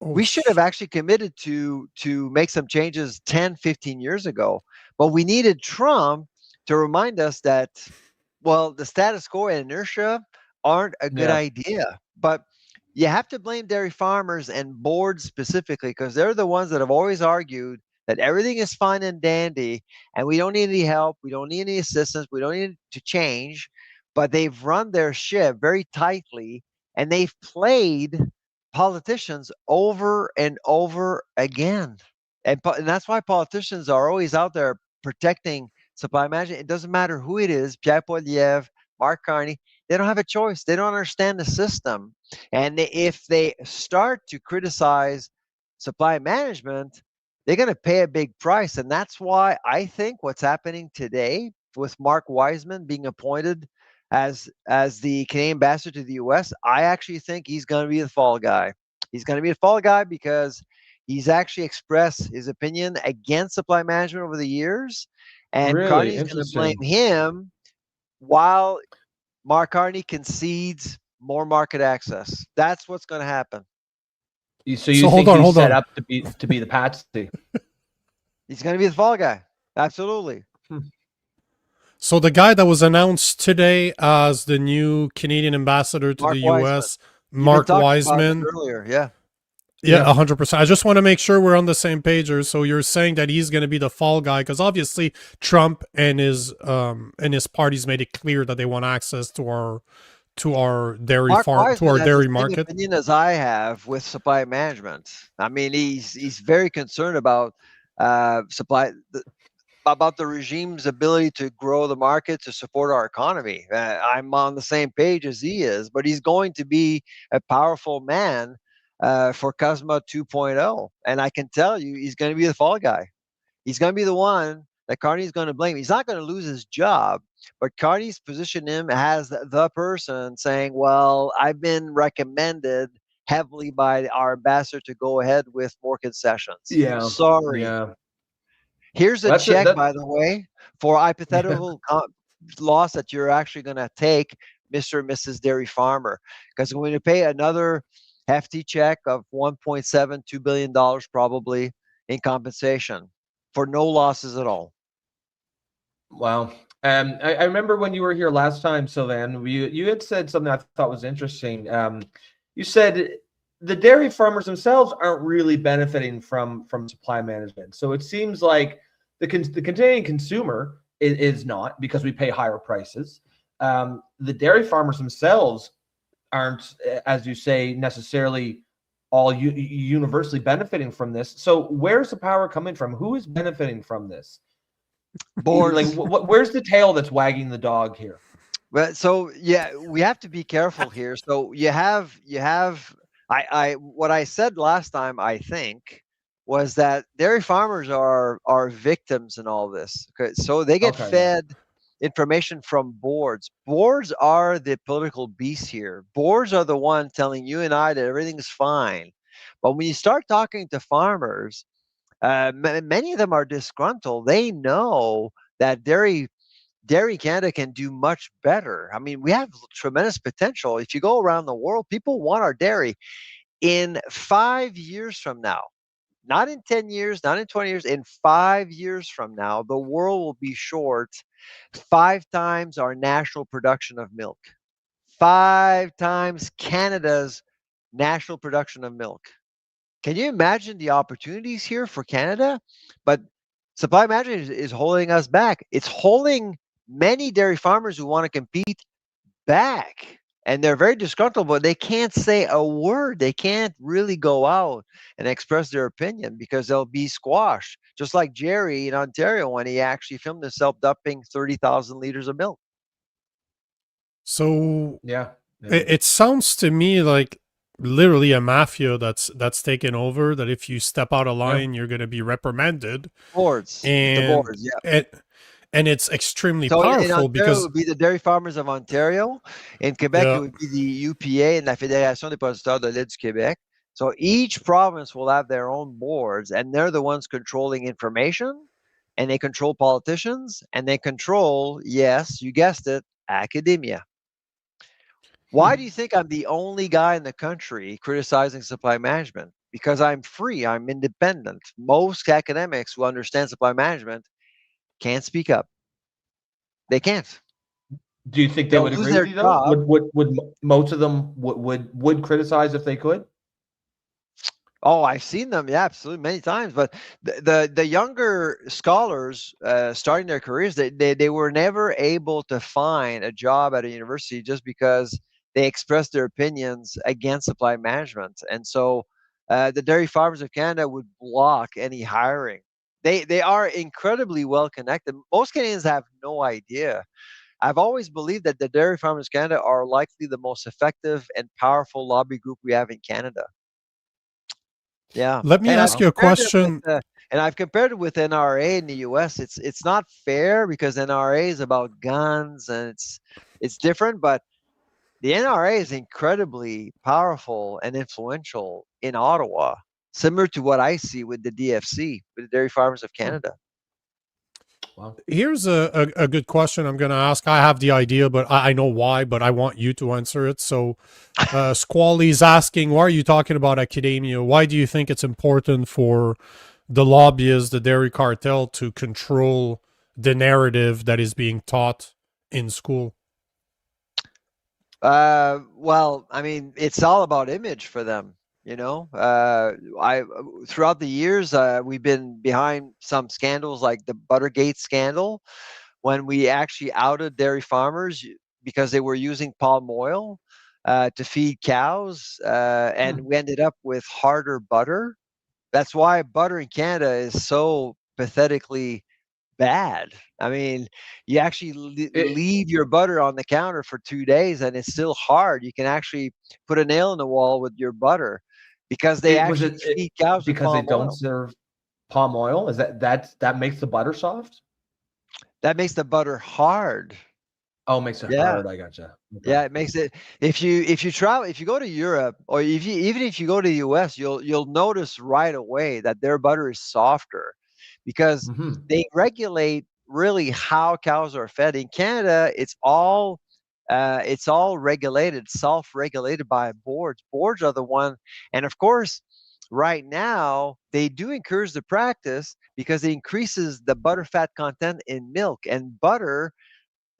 we should have actually committed to make some changes 10, 15 years ago. But we needed Trump to remind us that, well, the status quo and inertia aren't a good Yeah. idea. But you have to blame dairy farmers and boards specifically, because they're the ones that have always argued that everything is fine and dandy and we don't need any help, we don't need any assistance, we don't need to change. But they've run their ship very tightly, and they've played politicians over and over again. And that's why politicians are always out there protecting supply management. It doesn't matter who it is, Pierre Poilievre, Mark Carney, they don't have a choice. They don't understand the system. And if they start to criticize supply management, they're going to pay a big price. And that's why I think what's happening today with Mark Wiseman being appointed as the Canadian ambassador to the US, I actually think he's going to be the fall guy. He's going to be the fall guy because he's actually expressed his opinion against supply management over the years. And Really Carney's going to blame interesting. him while Mark Carney concedes more market access. That's what's going to happen. So you think he's set up to be the patsy? He's going to be the fall guy. Absolutely. So the guy that was announced today as the new Canadian ambassador to Mark the Wiseman. US, Mark Wiseman. Earlier, yeah. Yeah, 100%. I just want to make sure we're on the same page here. So you're saying that he's going to be the fall guy because obviously Trump and his parties made it clear that they want access to our dairy farm, to our dairy market. Same opinion as I have with supply management. I mean, he's very concerned about about the regime's ability to grow the market to support our economy. I'm on the same page as he is, but he's going to be a powerful man for COSMA 2.0. And I can tell you, he's going to be the fall guy. He's going to be the one that Carney's going to blame. He's not going to lose his job, but Carney's positioned him as the person saying, well, I've been recommended heavily by our ambassador to go ahead with more concessions. Yeah. Sorry. Yeah. Here's a check, by the way, for hypothetical loss that you're actually going to take, Mr. and Mrs. Dairy Farmer, because we're going to pay another hefty check of $1.72 billion probably in compensation for no losses at all. Wow. I remember when you were here last time, Sylvain, you had said something I thought was interesting. You said the dairy farmers themselves aren't really benefiting from supply management. So it seems like the Canadian consumer is not, because we pay higher prices. The dairy farmers themselves aren't, as you say, necessarily all universally benefiting from this. So where's the power coming from? Who is benefiting from this? Boards. Like, where's the tail that's wagging the dog here? Well, so yeah, we have to be careful here. So you have what I said last time, I think, was that dairy farmers are victims in all this. Okay, so they get fed information from boards. Boards are the political beast here. Boards are the one telling you and I that everything's fine. But when you start talking to farmers, many of them are disgruntled. They know that Dairy Canada can do much better. I mean, we have tremendous potential. If you go around the world, people want our dairy. In 5 years from now, not in 10 years, not in 20 years, in 5 years from now, the world will be short 5 times our national production of milk, 5 times Canada's national production of milk. Can you imagine the opportunities here for Canada? But supply management is holding us back. It's holding many dairy farmers who want to compete back. And they're very disgruntled, but they can't say a word. They can't really go out and express their opinion because they'll be squashed. Just like Jerry in Ontario when he actually filmed himself dumping 30,000 liters of milk. So yeah, It sounds to me like literally a mafia that's taken over. That if you step out of line, you're going to be reprimanded, The and boards, yeah. and it's extremely So in powerful Ontario, it because would be the Dairy Farmers of Ontario. In Quebec, it yeah, would be the UPA and la Fédération des producteurs de lait du Québec. So each province will have their own boards, and they're the ones controlling information, and they control politicians, and they control, yes, you guessed it, academia. Why do you think I'm the only guy in the country criticizing supply management? Because I'm free, I'm independent. Most academics who understand supply management can't speak up. They can't. Do you think they They'll would lose agree their with you though? job. Would most of them would criticize if they could? Oh, I've seen them, yeah, absolutely, many times. But the younger scholars starting their careers, they were never able to find a job at a university just because they expressed their opinions against supply management. And so the Dairy Farmers of Canada would block any hiring. They are incredibly well connected. Most Canadians have no idea. I've always believed that the Dairy Farmers of Canada are likely the most effective and powerful lobby group we have in Canada. Yeah, let me and I've ask you a compared it with question. I've compared it with NRA in the US. It's not fair because NRA is about guns and it's different, but the NRA is incredibly powerful and influential in Ottawa, similar to what I see with the DFC, with the Dairy Farmers of Canada. Wow. Here's a good question I'm going to ask. I have the idea, but I know why, but I want you to answer it. So Squally's asking, why are you talking about academia? Why do you think it's important for the lobbyists, the dairy cartel, to control the narrative that is being taught in school? Well, I mean, it's all about image for them. You know, I throughout the years we've been behind some scandals like the Buttergate scandal, when we actually outed dairy farmers because they were using palm oil to feed cows, and we ended up with harder butter. That's why butter in Canada is so pathetically bad. I mean, you actually leave your butter on the counter for 2 days and it's still hard. You can actually put a nail in the wall with your butter because they Was actually feed cows with because they palm don't oil. serve palm oil? Is that makes the butter soft? That makes the butter hard. Oh, it makes it Yeah. hard. I gotcha. Okay. Yeah, it makes it. If you travel, if you go to Europe, or even if you go to the US, you'll notice right away that their butter is softer because Mhm. they regulate really how cows are fed. In Canada, it's all regulated, self-regulated by boards. Boards are the one, and of course, right now they do encourage the practice because it increases the butter fat content in milk and butter.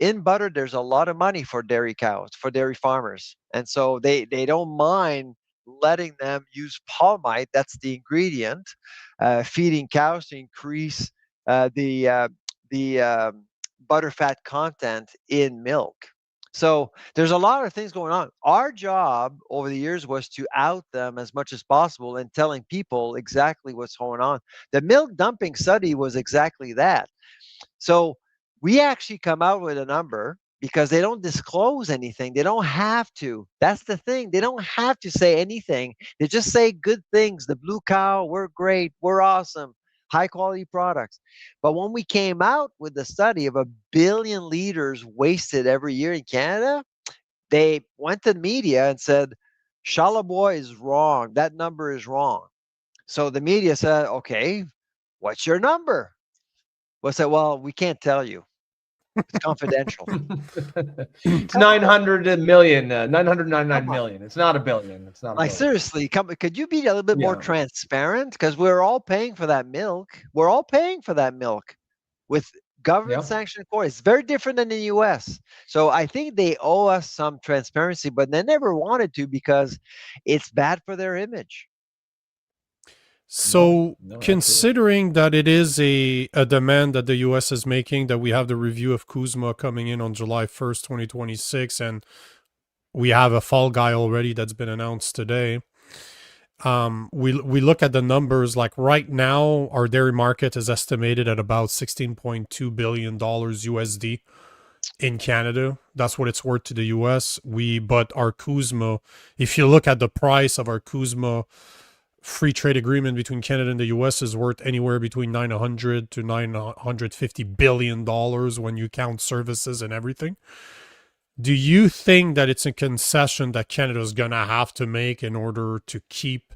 In butter, there's a lot of money for dairy cows, for dairy farmers, and so they don't mind letting them use palmite. That's the ingredient, feeding cows to increase the butter fat content in milk. So there's a lot of things going on. Our job over the years was to out them as much as possible and telling people exactly what's going on. The milk dumping study was exactly that. So we actually come out with a number because they don't disclose anything. They don't have to. That's the thing. They don't have to say anything. They just say good things. The blue cow, we're great, we're awesome, high quality products. But when we came out with the study of 1 billion liters wasted every year in Canada, they went to the media and said, Charlebois is wrong. That number is wrong. So the media said, okay, what's your number? Well, said, well, we can't tell you. It's confidential. It's 900 million, 999 Come on. million. It's not a billion. It's not a Like billion. seriously, could you be a little bit more Yeah. transparent? Because we're all paying for that milk. We're all paying for that milk with government sanctioned quotas. It's very different than the US. So I think they owe us some transparency, but they never wanted to because it's bad for their image. So, No, considering that it is a demand that the US is making, that we have the review of Kuzma coming in on July 1st, 2026, and we have a fall guy already that's been announced today. We look at the numbers, like right now, our dairy market is estimated at about $16.2 billion USD. in Canada. That's what it's worth to the US. But our CUSMA, if you look at the price of our CUSMA free trade agreement between Canada and the US, is worth anywhere between $900 to $950 billion when you count services and everything. Do you think that it's a concession that Canada is going to have to make in order to keep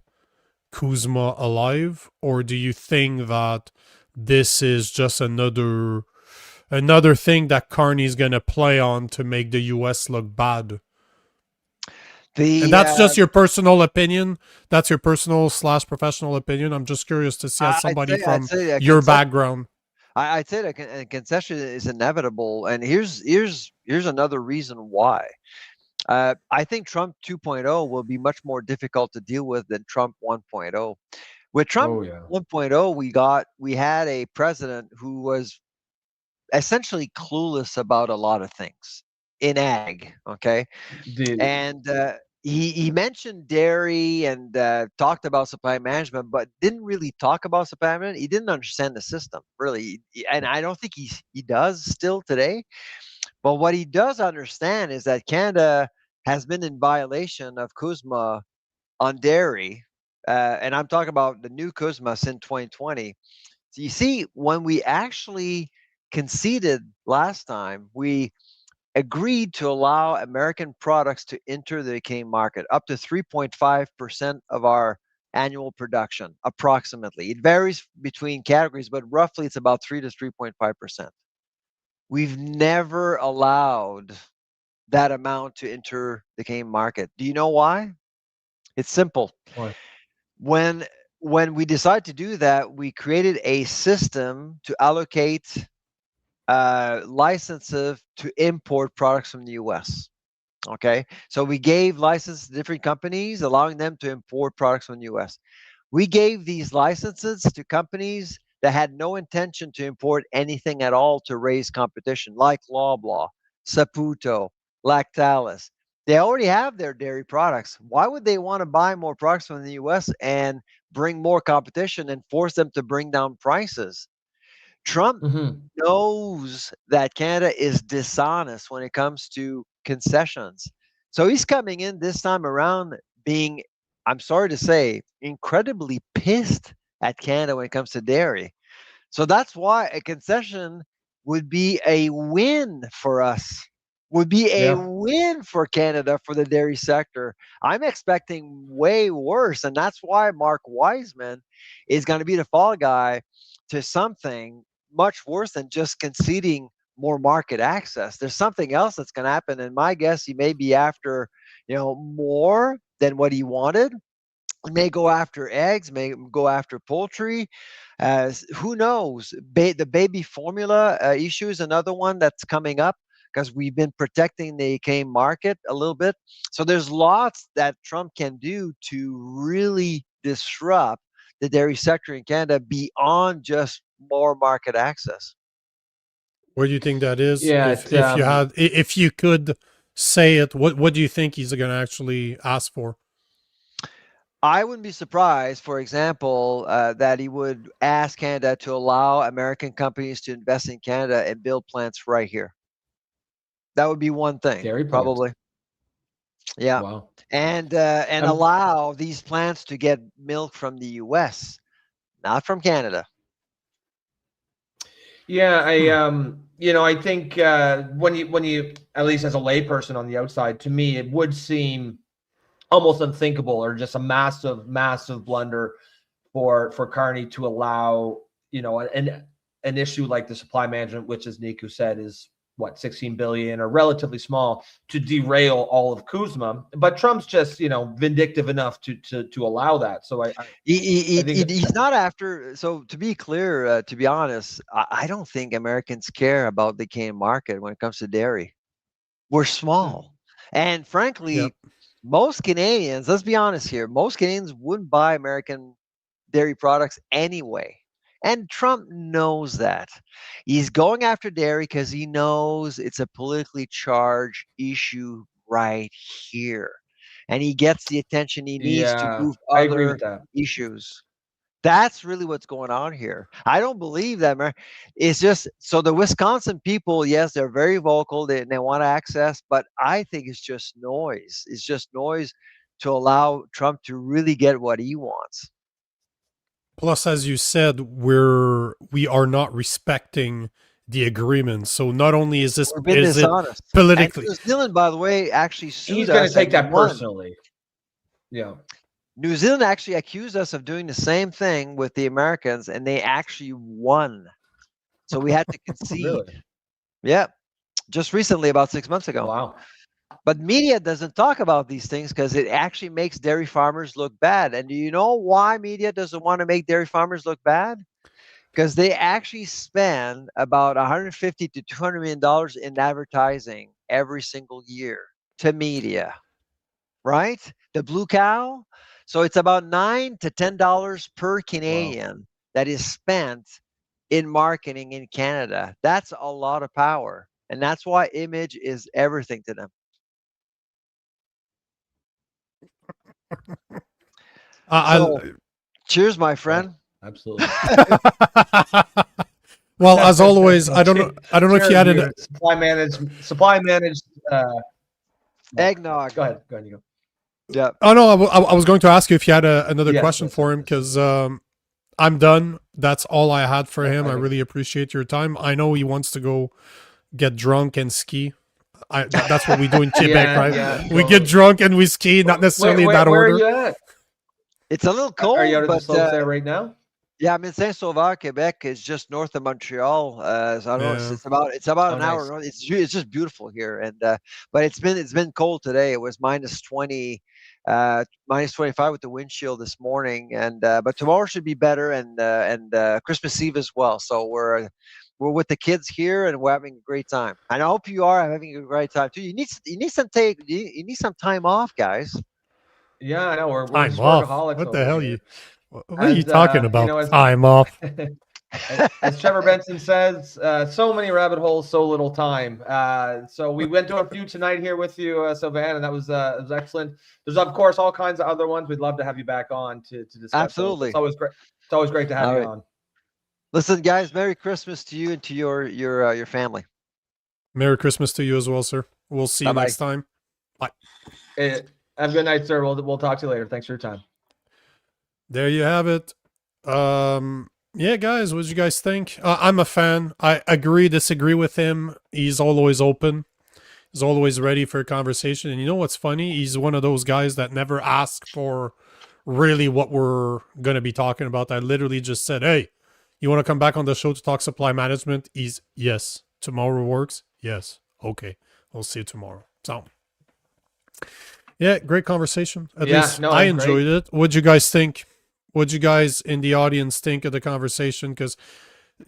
CUSMA alive? Or do you think that this is just another thing that Carney is going to play on to make the US look bad? And that's just your personal opinion. That's your personal / professional opinion. I'm just curious to see as somebody from your background. I'd say that a concession is inevitable, and here's another reason why. I think Trump 2.0 will be much more difficult to deal with than Trump 1.0. With Trump 1.0, we had a president who was essentially clueless about a lot of things in ag. Okay, and he mentioned dairy and talked about supply management, but didn't really talk about supply management. He didn't understand the system, really. And I don't think he does still today. But what he does understand is that Canada has been in violation of CUSMA on dairy. And I'm talking about the new CUSMA since 2020. So you see, when we actually conceded last time, we agreed to allow American products to enter the Canadian market up to 3.5% of our annual production, approximately. It varies between categories, but roughly it's about 3 to 3.5%. We've never allowed that amount to enter the Canadian market. Do you know why? It's simple. Why? When we decided to do that, we created a system to allocate licenses to import products from the US. Okay, so we gave licenses to different companies, allowing them to import products from the US. We gave these licenses to companies that had no intention to import anything at all to raise competition, like Loblaw, Saputo, Lactalis. They already have their dairy products. Why would they want to buy more products from the US and bring more competition and force them to bring down prices? Trump knows that Canada is dishonest when it comes to concessions. So he's coming in this time around being, I'm sorry to say, incredibly pissed at Canada when it comes to dairy. So that's why a concession would be a win for us, would be a win for Canada, for the dairy sector. I'm expecting way worse. And that's why Mark Wiseman is going to be the fall guy to something much worse than just conceding more market access. There's something else that's going to happen. And my guess, he may be after, more than what he wanted. He may go after eggs, may go after poultry. Who knows? The baby formula issue is another one that's coming up, because we've been protecting the Canadian market a little bit. So there's lots that Trump can do to really disrupt the dairy sector in Canada beyond just more market access. What do you think that is? If you could say it, what do you think he's going to actually ask for? I wouldn't be surprised, for example, that he would ask Canada to allow American companies to invest in Canada and build plants right here. That would be one thing, dairy probably. Yeah. Wow. And allow these plants to get milk from the US, not from Canada. Yeah, I think when you, at least as a layperson on the outside, to me, it would seem almost unthinkable, or just a massive blunder for Carney to allow, an issue like the supply management, which, as Nico said, is what, 16 billion, or relatively small, to derail all of CUSMA. But Trump's just, vindictive enough to allow that. So he's not after. So to be clear, to be honest, I don't think Americans care about the Canadian market when it comes to dairy. We're small, and frankly, most Canadians, let's be honest here, most Canadians wouldn't buy American dairy products anyway. And Trump knows that. He's going after dairy because he knows it's a politically charged issue right here. And he gets the attention he needs to move other issues. That's really what's going on here. I don't believe that, man. It's just so the Wisconsin people, yes, they're very vocal. They want to access, but I think it's just noise. It's just noise to allow Trump to really get what he wants. Plus, as you said, we are not respecting the agreement. So not only is this We're being is it dishonest. politically, And New Zealand, by the way, actually sued He's us. going to take and that won. personally. Yeah. New Zealand actually accused us of doing the same thing with the Americans, and they actually won. So we had to concede. Really? Yeah, just recently, about 6 months ago. Wow. But media doesn't talk about these things because it actually makes dairy farmers look bad. And do you know why media doesn't want to make dairy farmers look bad? Because they actually spend about $150 to $200 million in advertising every single year to media, right? The blue cow. So it's about $9 to $10 per Canadian that is spent in marketing in Canada. That's a lot of power. And that's why image is everything to them. Cheers, my friend. Absolutely. Well, as always, I don't know if you had it. Supply managed. Eggnog. Go ahead, Nico. Yeah. Oh no, I was going to ask you if you had another Yes, question yes, for him yes. because I'm done. That's all I had for him. I Okay. really appreciate your time. I know he wants to go get drunk and ski. That's what we do in Quebec, Yeah, right? yeah, We get drunk and we ski, not necessarily in that where order. are you at? It's a little cold, Are you out of the but slopes there right now? yeah, I'm in Saint-Sauveur, Quebec. It's just north of Montreal. So I don't know. Yeah. It's about Oh, an hour nice. north. It's just beautiful here, and but it's been cold today. It was minus 20, minus 25 with the wind chill this morning, and but tomorrow should be better, and Christmas Eve as well. So we're with the kids here, and we're having a great time. And I hope you are having a great time too. You need some time off, guys. Yeah, I know. We're Time just off. workaholics What over the hell here. you? What are you And, talking about? as- Time off. As Trevor Benson says, so many rabbit holes, so little time. So we went to a few tonight here with you, Sylvain, and that was excellent. There's of course all kinds of other ones. We'd love to have you back on to discuss. Absolutely. Those. It's always great to have All you right. on. Listen, guys, Merry Christmas to you and to your family. Merry Christmas to you as well, sir. We'll see you Bye-bye. next time. Bye. Have a good night, sir. We'll talk to you later. Thanks for your time. There you have it. Yeah, guys, what did you guys think? I'm a fan. I agree, disagree with him. He's always open. He's always ready for a conversation. And you know what's funny? He's one of those guys that never ask for really what we're going to be talking about. I literally just said, hey, you want to come back on the show to talk supply management? He's, yes. Tomorrow works? Yes. Okay. We'll see you tomorrow. So, yeah, great conversation. At least no, I it was enjoyed it. What'd you guys think? What'd you guys in the audience think of the conversation? Because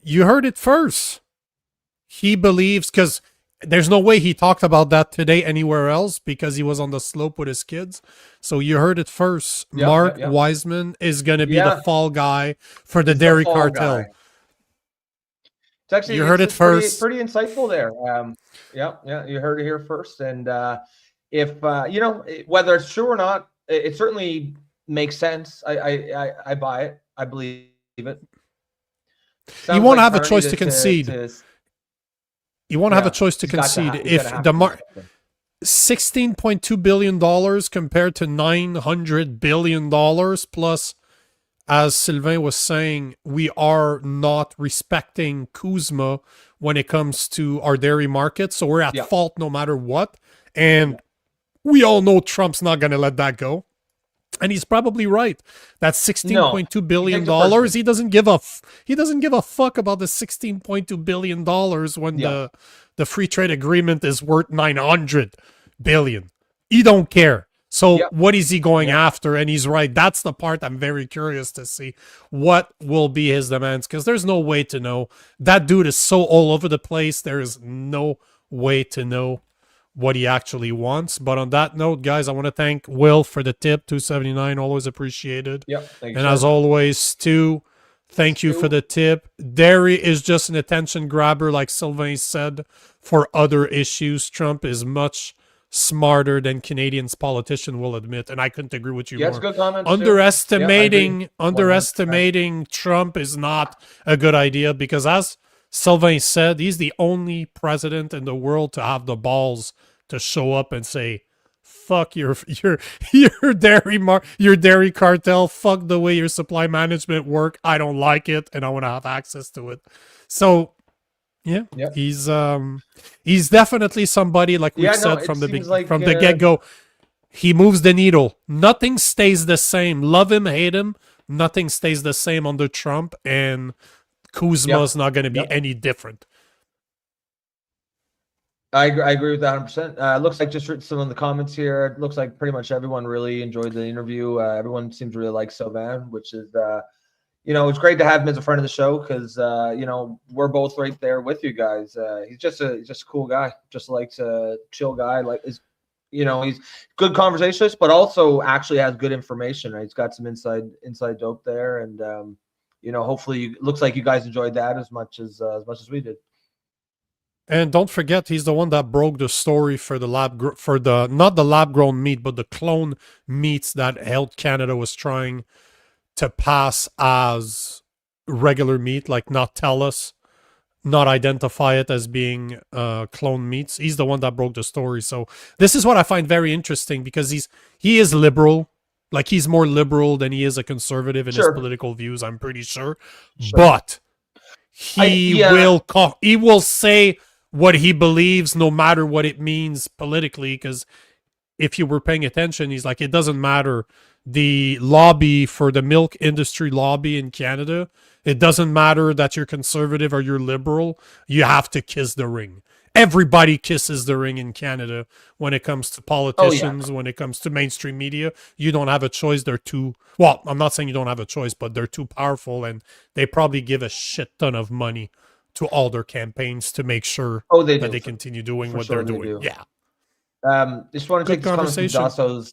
you heard it first. He believes, because there's no way he talked about that today anywhere else because he was on the slope with his kids. So you heard it first. Yeah, Mark yeah. Wiseman is going to be Yeah. the fall guy for the He's the dairy fall cartel. guy. It's actually You heard it it's pretty- first. Pretty insightful there. Yeah, you heard it here first. And if whether it's true or not, it certainly makes sense. I buy it. I believe it. He won't have a Carney choice to concede. You won't have a choice to he's gotta concede. ha- he's If gotta have the to do mark something. $16.2 billion compared to $900 billion plus, as Sylvain was saying, we are not respecting Kuzma when it comes to our dairy market. So we're at Yeah. fault no matter what. And we all know Trump's not going to let that go. And he's probably right. That's $16.2 billion. He takes it personally. He doesn't give a fuck about the $16.2 billion when Yeah. the free trade agreement is worth $900 billion. He don't care. So Yep. what is he going after? And he's right. That's the part I'm very curious to see. What will be his demands? Because there's no way to know. That dude is so all over the place. There is no way to know what he actually wants. But on that note, guys, I want to thank Will for the tip, $2.79, always appreciated. Yep. Thank you, And sir. as always, Stu, thank you for the tip. Dairy is just an attention grabber, like Sylvain said, for other issues. Trump is much smarter than Canadians politicians will admit, and I couldn't agree with you Yeah, it's more. good comments. Underestimating Trump is not a good idea because, as Sylvain said, he's the only president in the world to have the balls to show up and say, "Fuck your your dairy cartel. Fuck the way your supply management work. I don't like it, and I want to have access to it." So, yeah, Yep. he's definitely somebody, like we said from the get go. He moves the needle. Nothing stays the same. Love him, hate him. Nothing stays the same under Trump, and Kuzma's not going to be any different. I agree with that 100%. Looks like just some of the comments here. It looks like pretty much everyone really enjoyed the interview. Everyone seems to really like Sylvain, which is, it's great to have him as a friend of the show because, we're both right there with you guys. He's just a cool guy, just likes a chill guy. He's good conversationalist, but also actually has good information. Right? He's got some inside dope there, and hopefully, it looks like you guys enjoyed that as much as we did. And don't forget, he's the one that broke the story for the not the lab grown meat, but the clone meats that Health Canada was trying to pass as regular meat, like not tell us, not identify it as being clone meats. He's the one that broke the story. So this is what I find very interesting because he is liberal. Like he's more liberal than he is a conservative in his political views, I'm pretty sure. But he will say what he believes no matter what it means politically, because if you were paying attention, he's like, it doesn't matter. The lobby for the milk industry lobby in Canada, it doesn't matter that you're conservative or you're liberal, you have to kiss the ring. Everybody kisses the ring in Canada when it comes to politicians, when it comes to mainstream media. You don't have a choice. I'm not saying you don't have a choice, but they're too powerful and they probably give a shit ton of money to all their campaigns to make sure that they continue doing what they're doing. Yeah. Just want to take this conversation. Dasso's.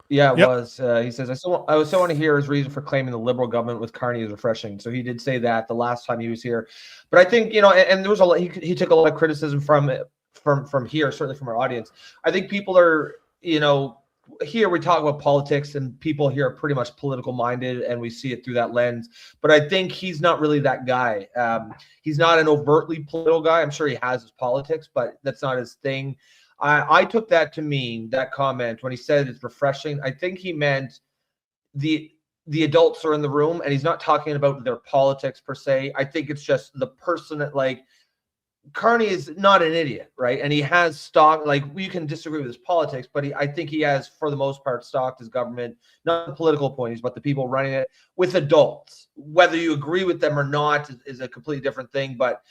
Yeah, it was. He says, I still want to hear his reason for claiming the Liberal government with Carney is refreshing. So he did say that the last time he was here. But I think, and there was he took a lot of criticism from here, certainly from our audience. I think people are, here we talk about politics and people here are pretty much political minded and we see it through that lens. But I think he's not really that guy. He's not an overtly political guy. I'm sure he has his politics, but that's not his thing. I took that to mean, that comment, when he said it's refreshing, I think he meant the adults are in the room and he's not talking about their politics per se. I think it's just the person that, like, Carney is not an idiot, right? And he has stock, like, we can disagree with his politics, but I think he has, for the most part, stocked his government, not the political appointees, but the people running it, with adults. Whether you agree with them or not is a completely different thing, but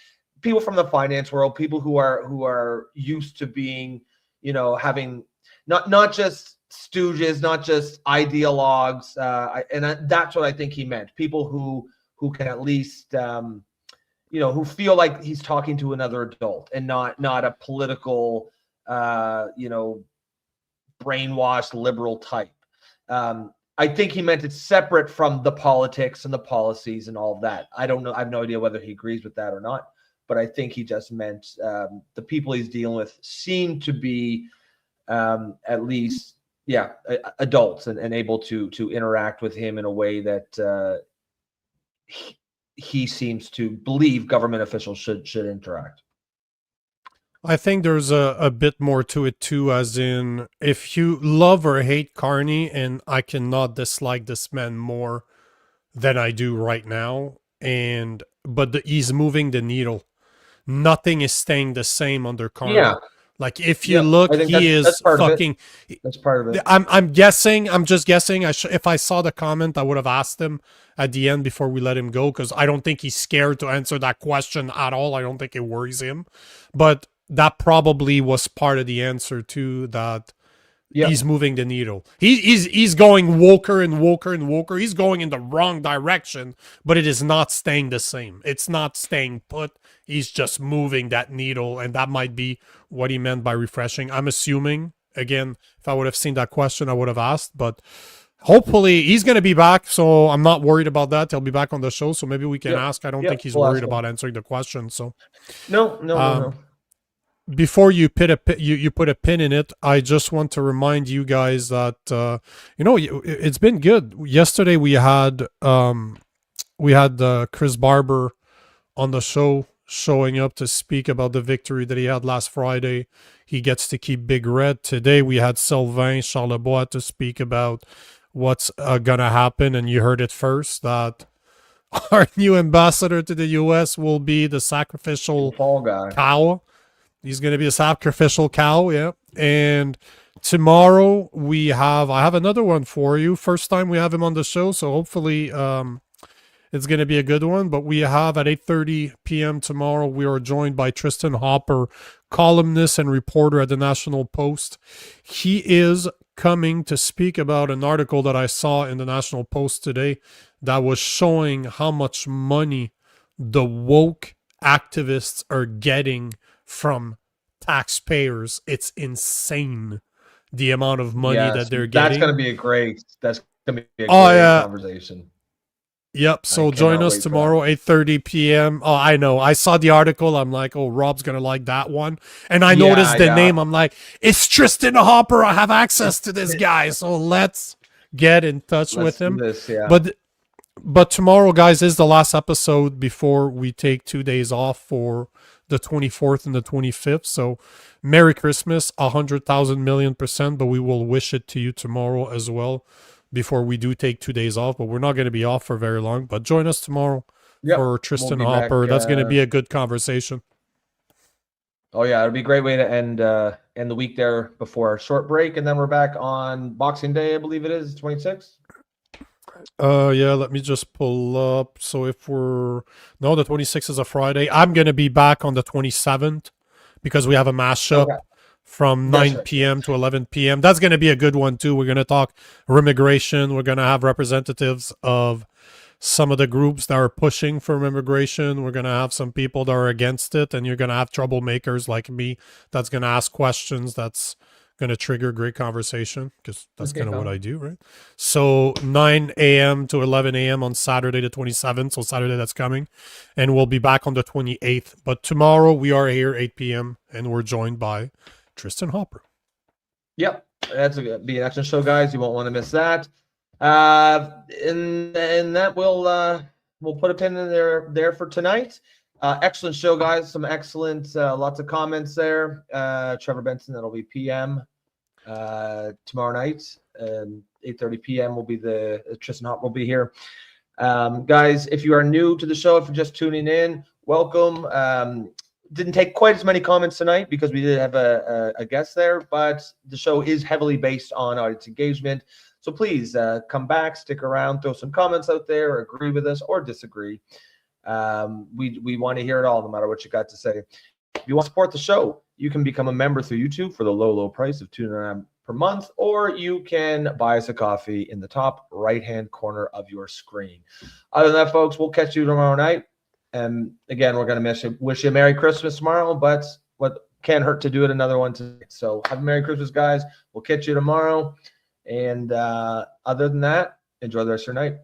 people from the finance world, people who are used to being, having not just stooges, not just ideologues, and that's what I think he meant. People who can at least, who feel like he's talking to another adult and not a political, brainwashed liberal type. I think he meant it separate from the politics and the policies and all of that. I don't know. I have no idea whether he agrees with that or not. But I think he just meant the people he's dealing with seem to be at least, adults and able to interact with him in a way that he seems to believe government officials should interact. I think there's a bit more to it too, as in, if you love or hate Carney, and I cannot dislike this man more than I do right now, but he's moving the needle. Nothing is staying the same under Carney. Yeah. Like, if you look, he is fucking. That's part of it. I'm guessing. I'm just guessing. If I saw the comment, I would have asked him at the end before we let him go, because I don't think he's scared to answer that question at all. I don't think it worries him. But that probably was part of the answer to that. Yeah. He's moving the needle. He's going woker and woker and woker. He's going in the wrong direction, but it is not staying the same. It's not staying put. He's just moving that needle, and that might be what he meant by refreshing. I'm assuming, again, if I would have seen that question, I would have asked, but hopefully he's going to be back, so I'm not worried about that. He'll be back on the show, so maybe we can ask. I don't think he's worried about answering the question. So No. before you put a pin in it, I just want to remind you guys that it's been good. Yesterday we had Chris Barber on the show, showing up to speak about the victory that he had last Friday. He gets to keep Big Red. Today we had Sylvain Charlebois to speak about what's gonna happen, and you heard it first that our new ambassador to the US will be the sacrificial Fall guy. cow. He's going to be a sacrificial cow, yeah. And tomorrow I have another one for you. First time we have him on the show, so hopefully it's going to be a good one. But we have at 8:30 p.m. tomorrow, we are joined by Tristan Hopper, columnist and reporter at the National Post. He is coming to speak about an article that I saw in the National Post today that was showing how much money the woke activists are getting from taxpayers. It's insane the amount of money that they're getting. That's going to be a great conversation. Yep. So join us tomorrow, 8:30 p.m. Oh, I know. I saw the article. I'm like, oh, Rob's going to like that one. And I noticed the name. I'm like, it's Tristan Hopper. I have access to this guy. So let's get in touch with him. But tomorrow, guys, is the last episode before we take 2 days off for the 24th and the 25th. So Merry Christmas, 100,000,000,000%, but we will wish it to you tomorrow as well before we do take 2 days off. But we're not going to be off for very long. But join us tomorrow for Tristan Hopper. That's going to be a good conversation. Oh, yeah. It'll be a great way to end the week there before a short break. And then we're back on Boxing Day, I believe it is, 26th. Yeah, let me just pull up. So the 26th is a Friday. I'm going to be back on the 27th because we have a mashup from 9 p.m. to 11 p.m. That's going to be a good one too. We're going to talk immigration. We're going to have representatives of some of the groups that are pushing for immigration. We're going to have some people that are against it, and you're going to have troublemakers like me that's going to ask questions. That's going to trigger great conversation because that's kind of what I do, right? So 9 a.m. to 11 a.m. on Saturday the 27th, so Saturday that's coming, and we'll be back on the 28th. But tomorrow we are here 8 p.m. and we're joined by Tristan Hopper. Yep, that's going to be an excellent show, guys. You won't want to miss that. And that we'll put a pin in there for tonight. Excellent show, guys. Some excellent, lots of comments there. Trevor Benson, that'll be PM tomorrow night. 8:30 p.m. will be Tristan Hopper will be here. Guys, if you are new to the show, if you're just tuning in, welcome. Didn't take quite as many comments tonight because we did have a guest there, but the show is heavily based on audience engagement. So please come back, stick around, throw some comments out there, agree with us or disagree. We want to hear it all, no matter what you got to say. If you want to support the show, you can become a member through YouTube for the low price of $2.99 per month, or you can buy us a coffee in the top right-hand corner of your screen. Other than that, folks, we'll catch you tomorrow night. And again, we're going to wish you a Merry Christmas tomorrow, but what can't hurt to do it another one today. So have a Merry Christmas, guys. We'll catch you tomorrow. And other than that, enjoy the rest of your night.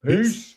Peace.